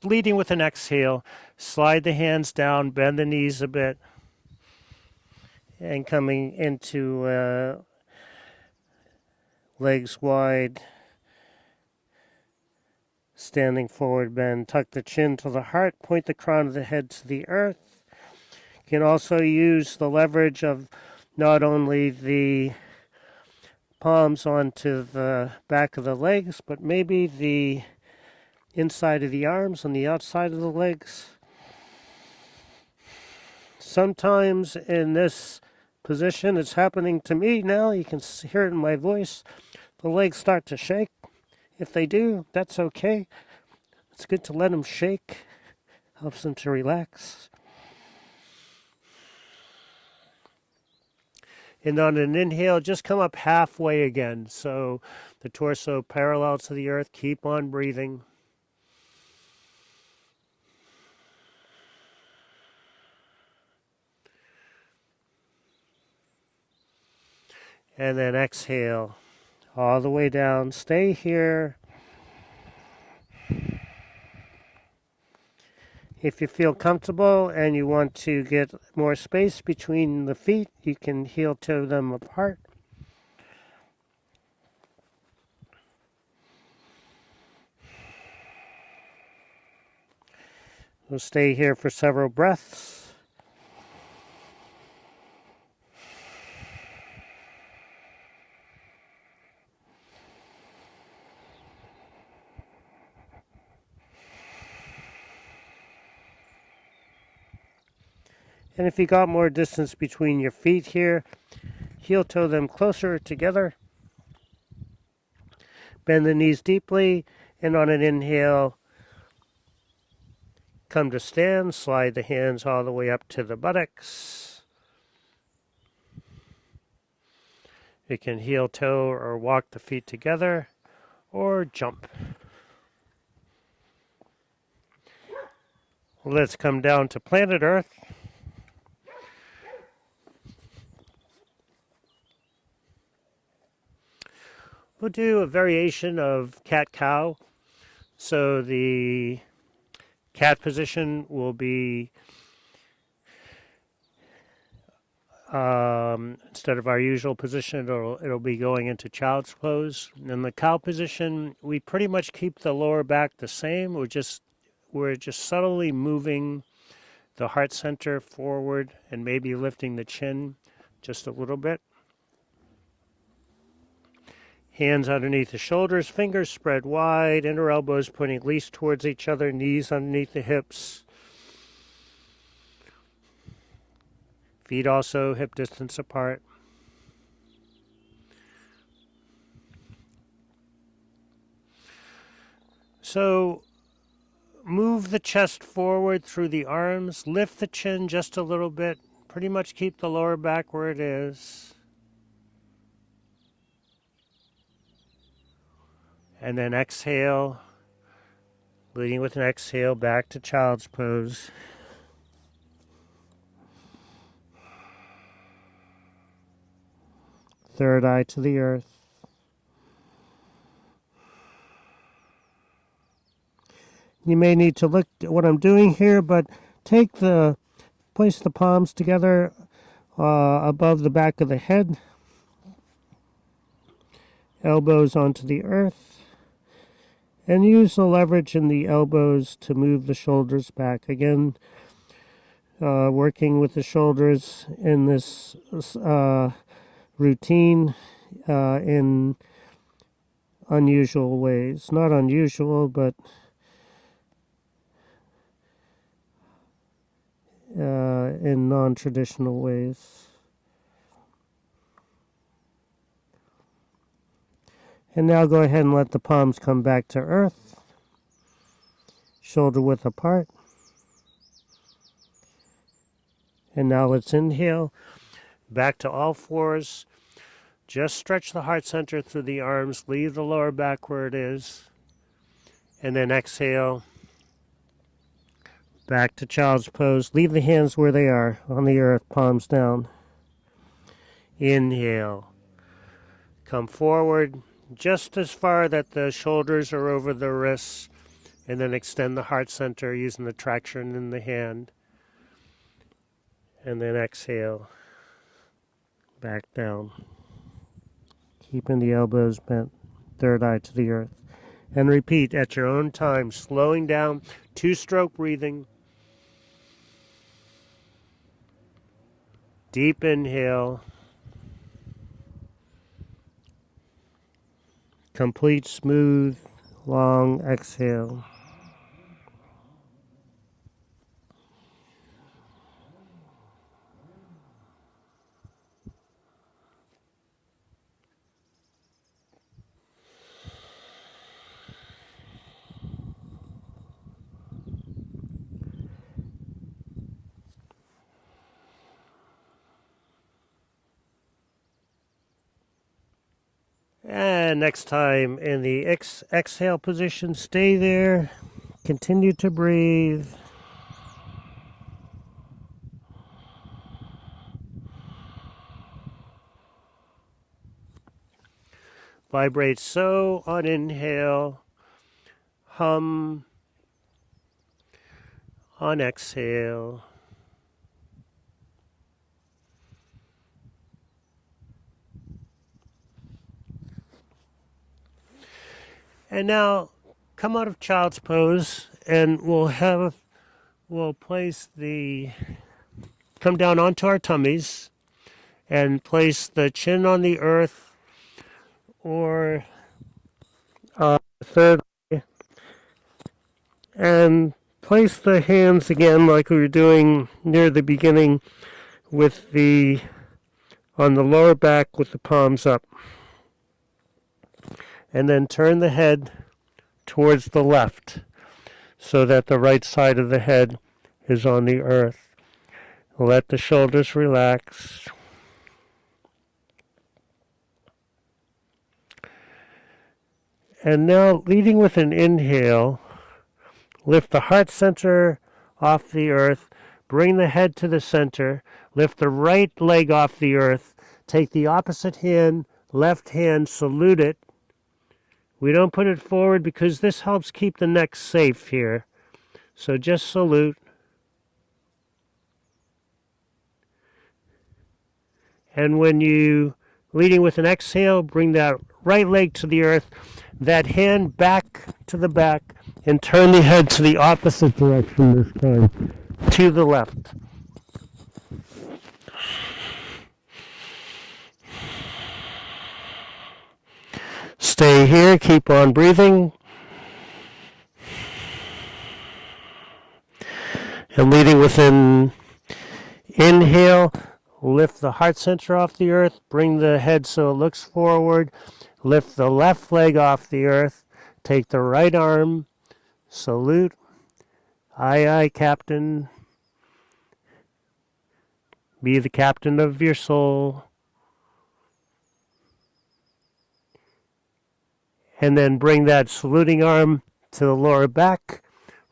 leading with an exhale, slide the hands down, bend the knees a bit, and coming into legs wide, standing forward bend. Tuck the chin to the heart, point the crown of the head to the earth. You can also use the leverage of not only the palms onto the back of the legs, but maybe the inside of the arms on the outside of the legs. Sometimes in this position, it's happening to me now. You can hear it in my voice. The legs start to shake. If they do, that's okay. It's good to let them shake. Helps them to relax. And on an inhale, just come up halfway again. So the torso parallel to the earth. Keep on breathing. And then exhale all the way down. Stay here. If you feel comfortable and you want to get more space between the feet, you can heel toe them apart. We'll stay here for several breaths. And if you got more distance between your feet here, heel toe them closer together. Bend the knees deeply, and on an inhale, come to stand. Slide the hands all the way up to the buttocks. You can heel toe or walk the feet together, or jump. Let's come down to planet Earth. We'll do a variation of cat-cow. So the cat position will be, instead of our usual position, it'll be going into child's pose. In the cow position, we pretty much keep the lower back the same. We're just subtly moving the heart center forward and maybe lifting the chin just a little bit. Hands underneath the shoulders, fingers spread wide, inner elbows pointing least towards each other, knees underneath the hips. Feet also hip distance apart. So move the chest forward through the arms, lift the chin just a little bit, pretty much keep the lower back where it is. And then exhale, leading with an exhale back to child's pose. Third eye to the earth. You may need to look at what I'm doing here, but place the palms together above the back of the head. Elbows onto the earth. And use the leverage in the elbows to move the shoulders back. Again, working with the shoulders in this routine in unusual ways. Not unusual, but in non-traditional ways. And now go ahead and let the palms come back to earth, shoulder width apart. And now let's inhale, back to all fours. Just stretch the heart center through the arms, leave the lower back where it is. And then exhale, back to child's pose. Leave the hands where they are, on the earth, palms down. Inhale, come forward just as far that the shoulders are over the wrists, and then extend the heart center using the traction in the hand. And then exhale, back down. Keeping the elbows bent, third eye to the earth. And repeat at your own time, slowing down, two-stroke breathing. Deep inhale. Complete, smooth, long exhale. And next time in the exhale position, stay there. Continue to breathe. Vibrate so on inhale. Hum on exhale. And now come out of child's pose, and we'll place come down onto our tummies and place the chin on the earth or third eye, and place the hands again like we were doing near the beginning on the lower back with the palms up. And then turn the head towards the left so that the right side of the head is on the earth. Let the shoulders relax. And now, leading with an inhale, lift the heart center off the earth, bring the head to the center, lift the right leg off the earth, take the opposite hand, left hand, salute it. We don't put it forward because this helps keep the neck safe here. So just salute. And when leading with an exhale, bring that right leg to the earth, that hand back to the back, and turn the head to the opposite direction this time. to the left. Stay here, keep on breathing. And leading within inhale, lift the heart center off the earth, bring the head so it looks forward, lift the left leg off the earth, take the right arm, salute, aye aye captain, be the captain of your soul, and then bring that saluting arm to the lower back,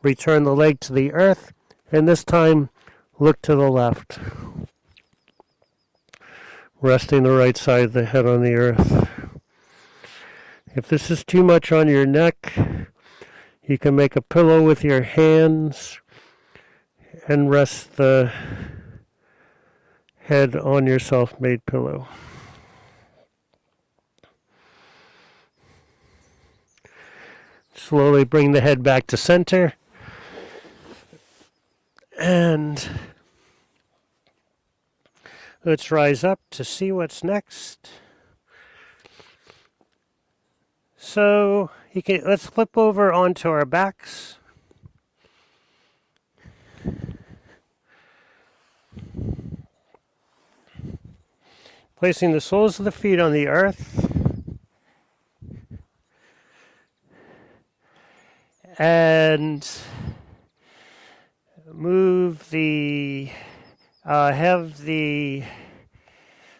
return the leg to the earth, and this time look to the left, resting the right side of the head on the earth. If this is too much on your neck, you can make a pillow with your hands and rest the head on your self-made pillow. Slowly bring the head back to center. And let's rise up to see what's next. So let's flip over onto our backs. Placing the soles of the feet on the earth. And have the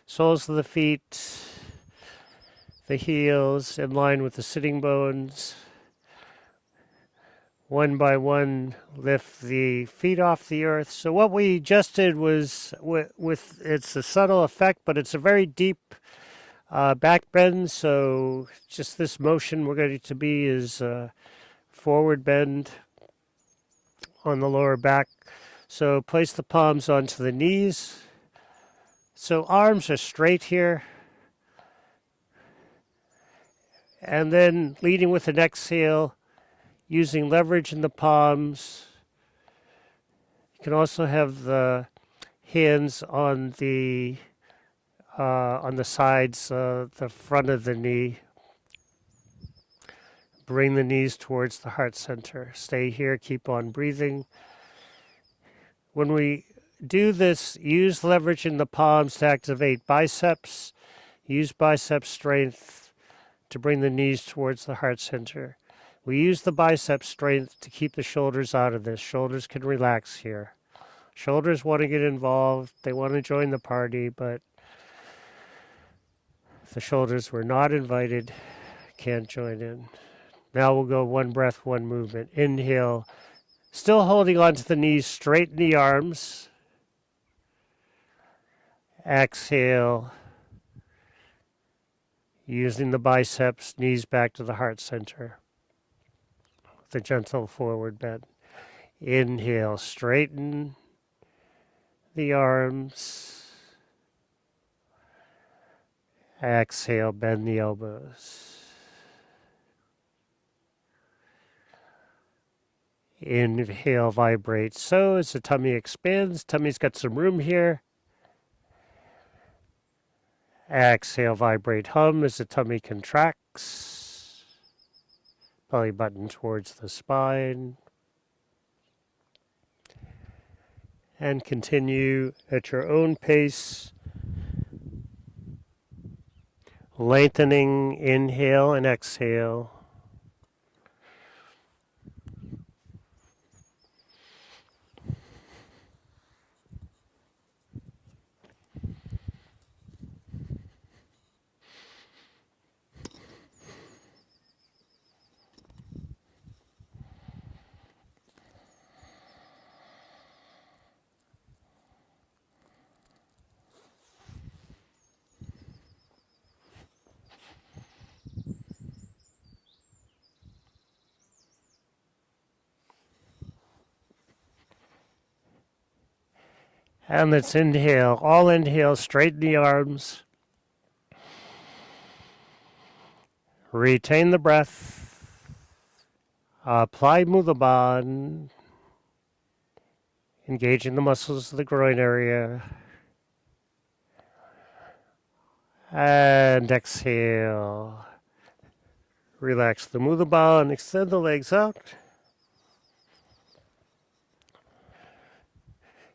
soles of the feet, the heels in line with the sitting bones. One by one, lift the feet off the earth. So what we just did was, with it's a subtle effect, but it's a very deep back bend. So just this motion we're going to be is forward bend on the lower back. So place the palms onto the knees. So arms are straight here. And then leading with an exhale, using leverage in the palms. You can also have the hands on the sides, the front of the knee. Bring the knees towards the heart center. Stay here, keep on breathing. When we do this, use leverage in the palms to activate biceps. Use bicep strength to bring the knees towards the heart center. We use the bicep strength to keep the shoulders out of this. Shoulders can relax here. Shoulders want to get involved. They want to join the party, but the shoulders were not invited. Can't join in. Now we'll go one breath, one movement. Inhale. Still holding onto the knees, straighten the arms. Exhale. Using the biceps, knees back to the heart center. With a gentle forward bend. Inhale, straighten the arms. Exhale, bend the elbows. Inhale, vibrate. So as the tummy expands, tummy's got some room here. Exhale, vibrate, hum as the tummy contracts. Belly button towards the spine. And continue at your own pace. Lengthening, inhale and exhale. And let's inhale. All inhale, straighten the arms. Retain the breath. Apply Mudra Bandha. engaging the muscles of the groin area. And exhale. Relax the mula ball and extend the legs out.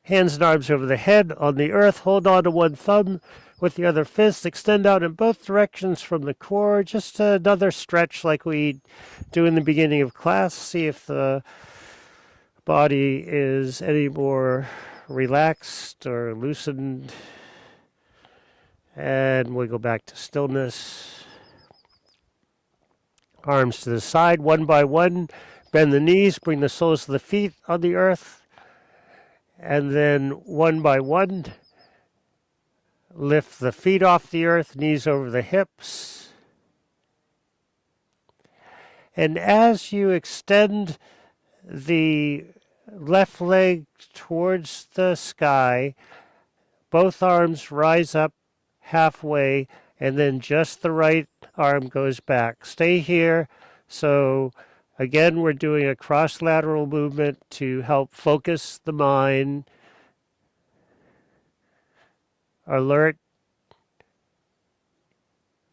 Hands and arms over the head on the earth. Hold on to one thumb with the other fist. Extend out in both directions from the core. Just another stretch like we do in the beginning of class. See if the body is any more relaxed or loosened. And we go back to stillness. Arms to the side, one by one. Bend the knees, bring the soles of the feet on the earth. And then one by one, lift the feet off the earth, knees over the hips. And as you extend the left leg towards the sky, both arms rise up halfway, and then just the right arm goes back. Stay here. So again, we're doing a cross-lateral movement to help focus the mind, alert,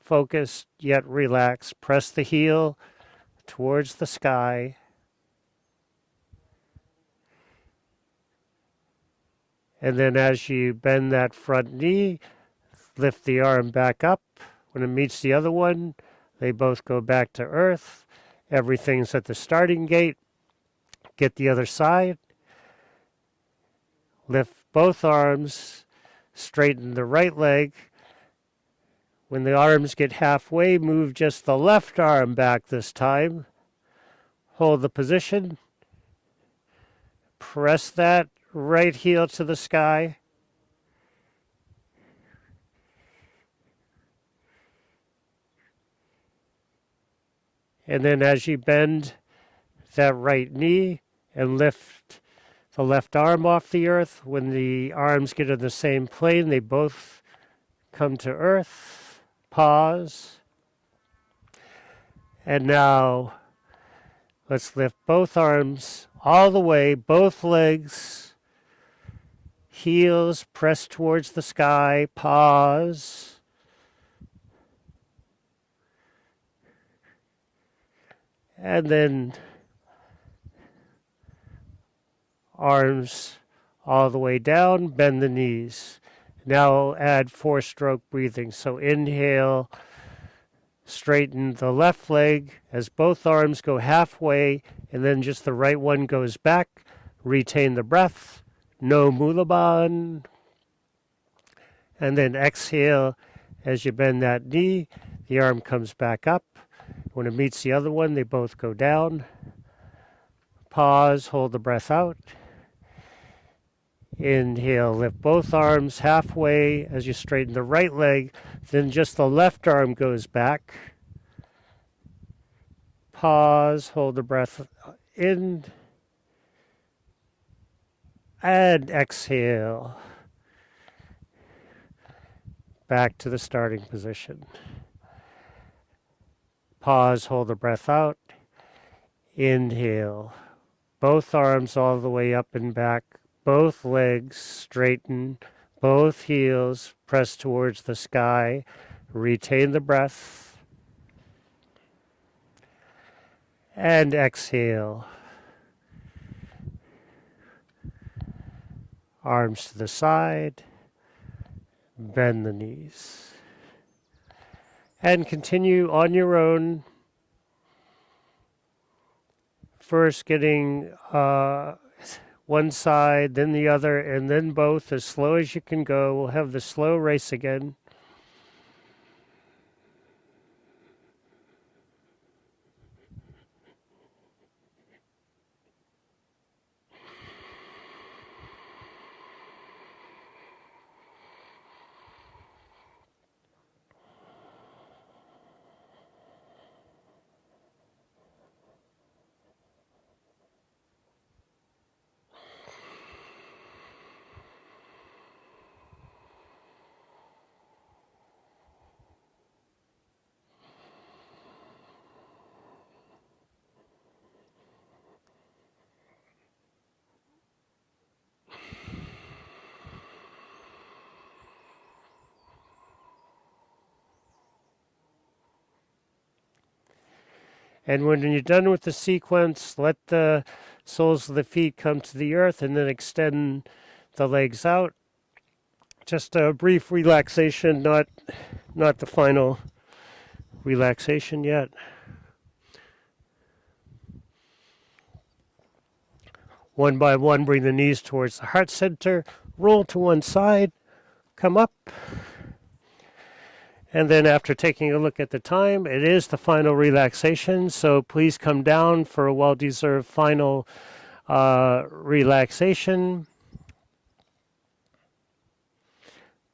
focused, yet relaxed. Press the heel towards the sky. And then as you bend that front knee, lift the arm back up. When it meets the other one, they both go back to earth. Everything's at the starting gate. Get the other side. Lift both arms. Straighten the right leg. When the arms get halfway, move just the left arm back this time. Hold the position. Press that right heel to the sky. And then as you bend that right knee and lift the left arm off the earth, when the arms get in the same plane, they both come to earth. Pause. And now let's lift both arms all the way, both legs, heels pressed towards the sky. Pause. And then arms all the way down, bend the knees. Now add 4-stroke breathing. So inhale, straighten the left leg as both arms go halfway, and then just the right one goes back. Retain the breath. No mulaban. And then exhale as you bend that knee. The arm comes back up. When it meets the other one, they both go down. Pause, hold the breath out. Inhale, lift both arms halfway as you straighten the right leg. Then just the left arm goes back. Pause, hold the breath in. And exhale. Back to the starting position. Pause, hold the breath out. Inhale. Both arms all the way up and back. Both legs straighten. Both heels press towards the sky. Retain the breath. And exhale. Arms to the side. Bend the knees. And continue on your own. First getting one side, then the other, and then both as slow as you can go. We'll have the slow race again. And when you're done with the sequence, let the soles of the feet come to the earth and then extend the legs out. Just a brief relaxation, not the final relaxation yet. One by one, bring the knees towards the heart center, roll to one side, come up. And then after taking a look at the time, it is the final relaxation. So please come down for a well-deserved final relaxation.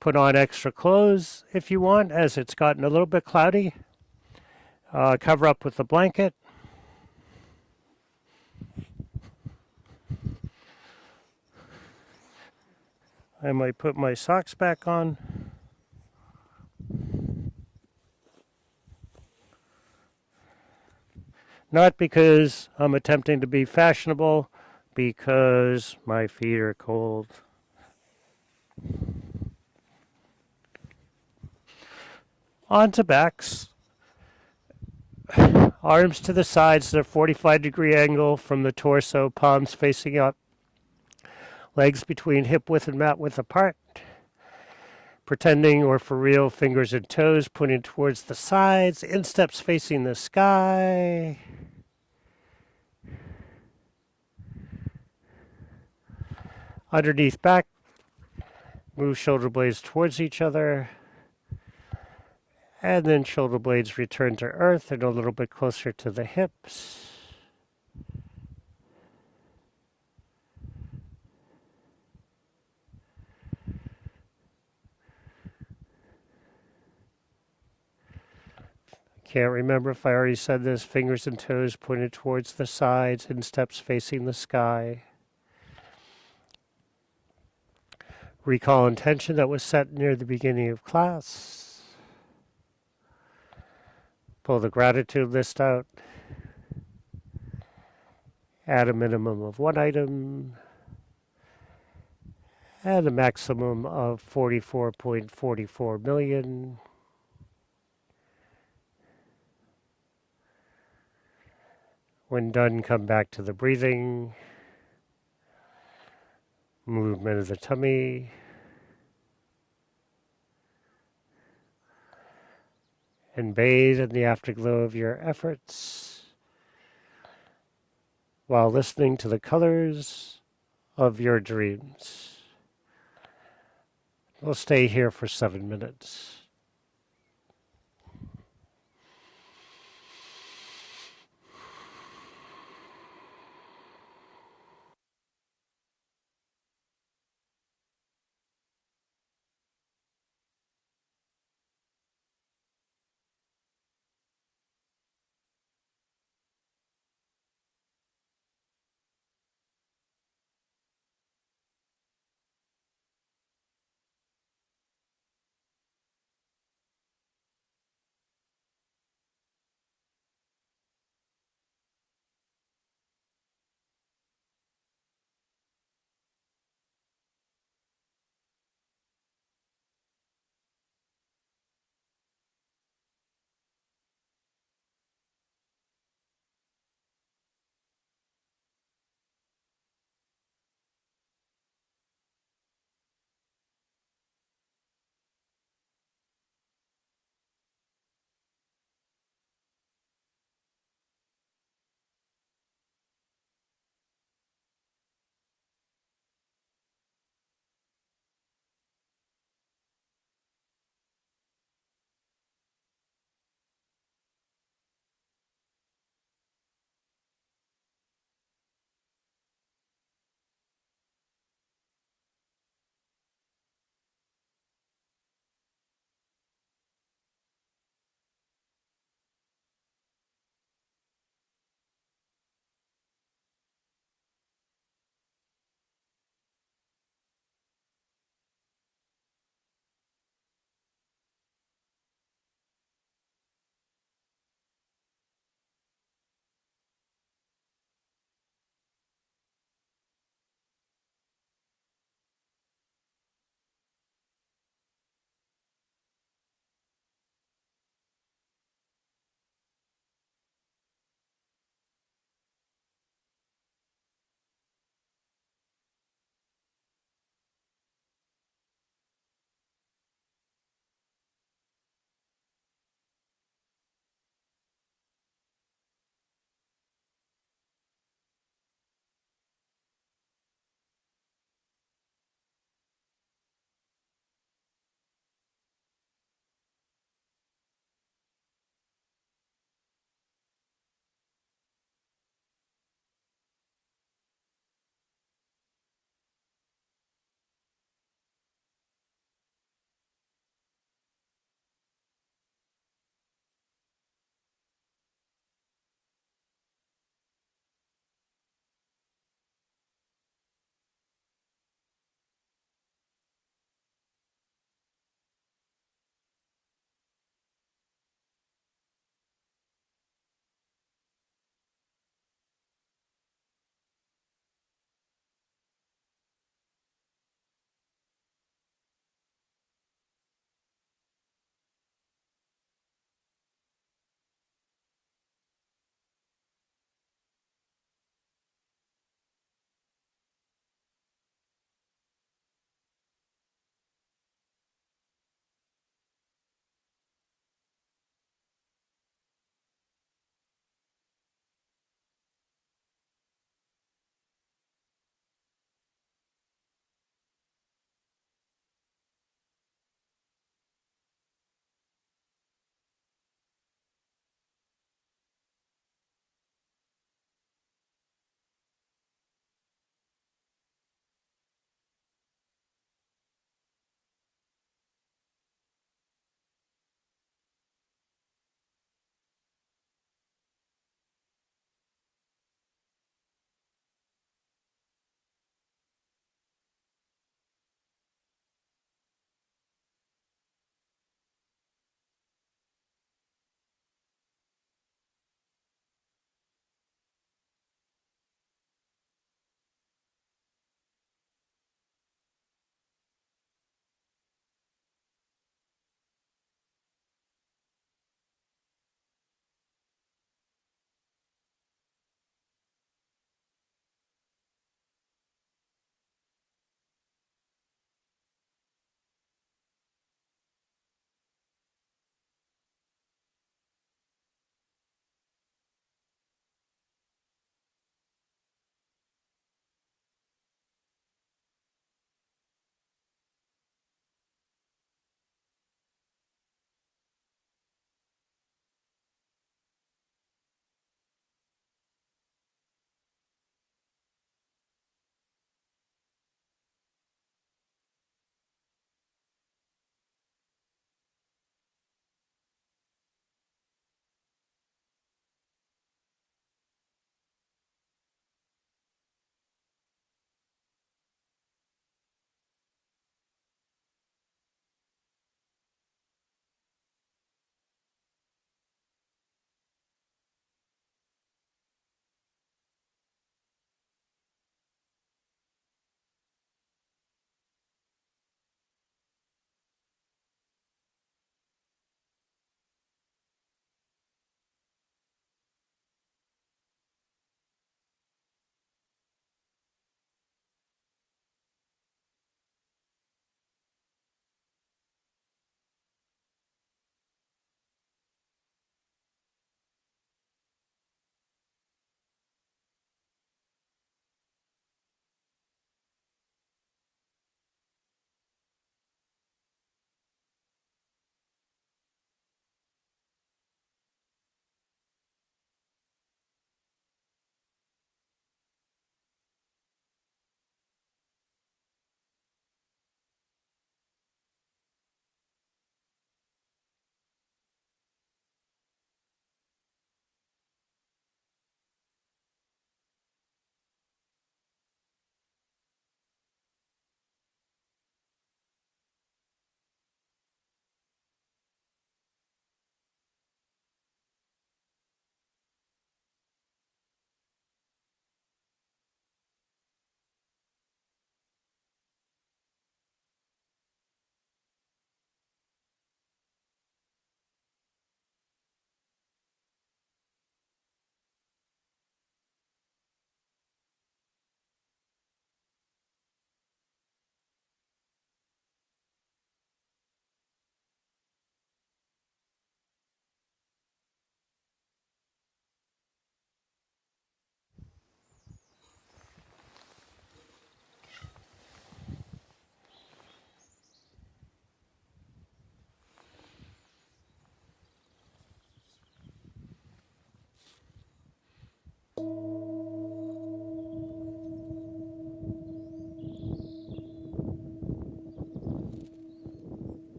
Put on extra clothes if you want, as it's gotten a little bit cloudy. Cover up with a blanket. I might put my socks back on. Not because I'm attempting to be fashionable, because my feet are cold. On to backs. Arms to the sides at a 45-degree angle from the torso, palms facing up. Legs between hip width and mat width apart. Pretending or for real, fingers and toes pointing towards the sides, insteps facing the sky. Underneath back, move shoulder blades towards each other. And then shoulder blades return to earth and a little bit closer to the hips. Can't remember if I already said this. Fingers and toes pointed towards the sides, insteps facing the sky. Recall intention that was set near the beginning of class. Pull the gratitude list out. Add a minimum of one item. And a maximum of 44.44 million. When done, come back to the breathing. Movement of the tummy. And bathe in the afterglow of your efforts while listening to the colors of your dreams. We'll stay here for 7 minutes.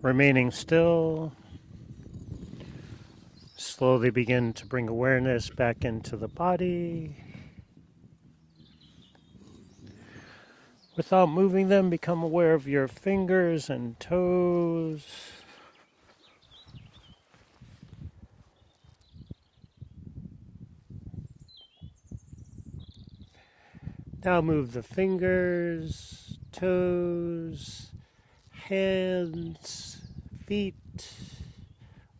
Remaining still, slowly begin to bring awareness back into the body. Without moving them, become aware of your fingers and toes. Now move the fingers, toes, hands, feet,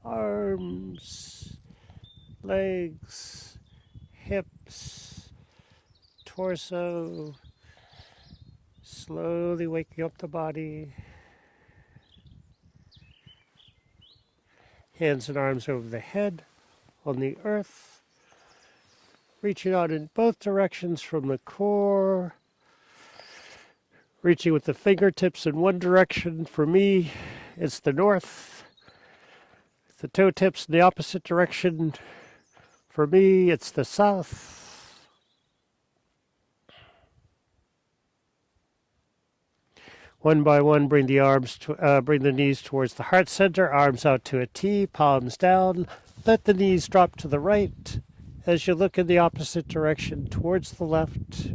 arms, legs, hips, torso. Slowly waking up the body. Hands and arms over the head, on the earth. Reaching out in both directions from the core. Reaching with the fingertips in one direction. For me, it's the north. The toe tips in the opposite direction. For me, it's the south. One by one, bring the knees towards the heart center, arms out to a T, palms down. Let the knees drop to the right as you look in the opposite direction towards the left.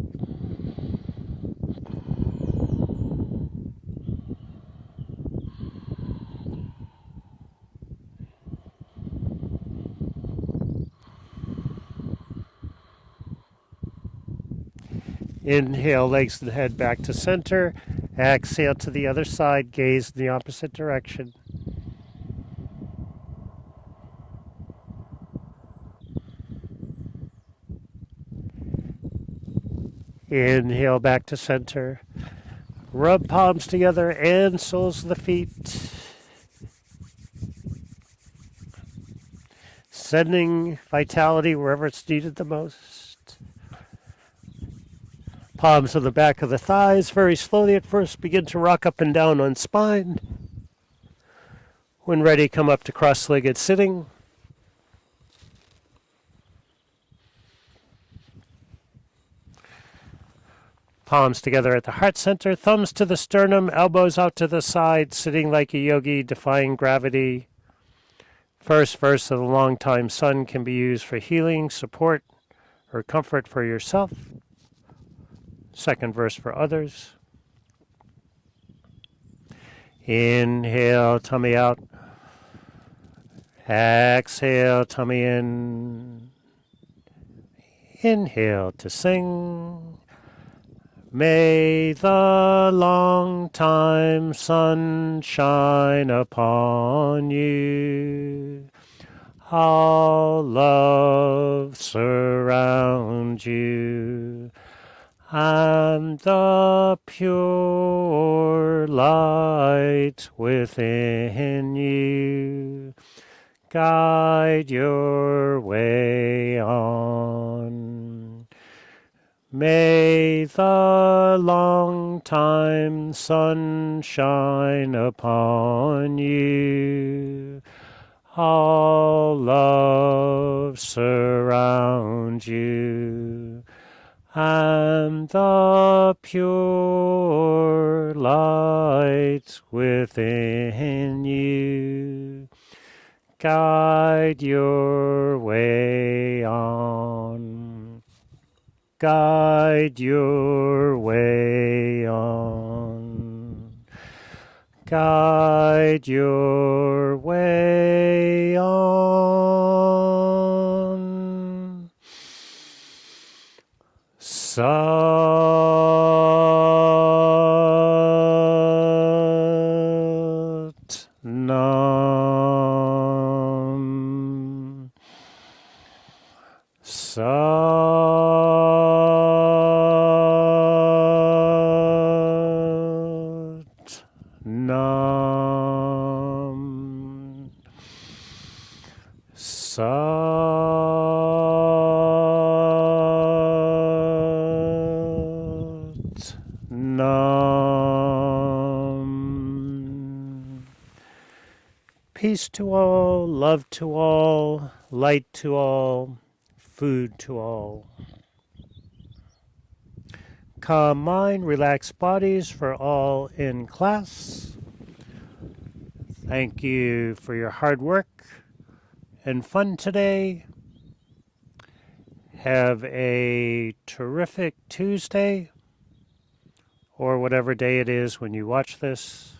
Inhale, legs and head back to center. Exhale to the other side, gaze in the opposite direction. Inhale back to center. Rub palms together and soles of the feet. Sending vitality wherever it's needed the most. Palms on the back of the thighs. Very slowly at first, begin to rock up and down on spine. When ready, come up to cross-legged sitting. Palms together at the heart center, thumbs to the sternum, elbows out to the side, sitting like a yogi, defying gravity. First verse of the Long Time Sun can be used for healing, support, or comfort for yourself. Second verse for others. Inhale, tummy out. Exhale, tummy in. Inhale to sing. May the long time sun shine upon you. How love surround you. And the pure light within you guide your way on. May the long time sun shine upon you. All love surround you. And the pure light within you guide your way on. Guide your way on. Guide your way on. Sat Nam. Sat Nam. Sat Nam. Peace to all, love to all, light to all, food to all. Calm mind, relaxed bodies for all in class. Thank you for your hard work and fun today. Have a terrific Tuesday or whatever day it is when you watch this.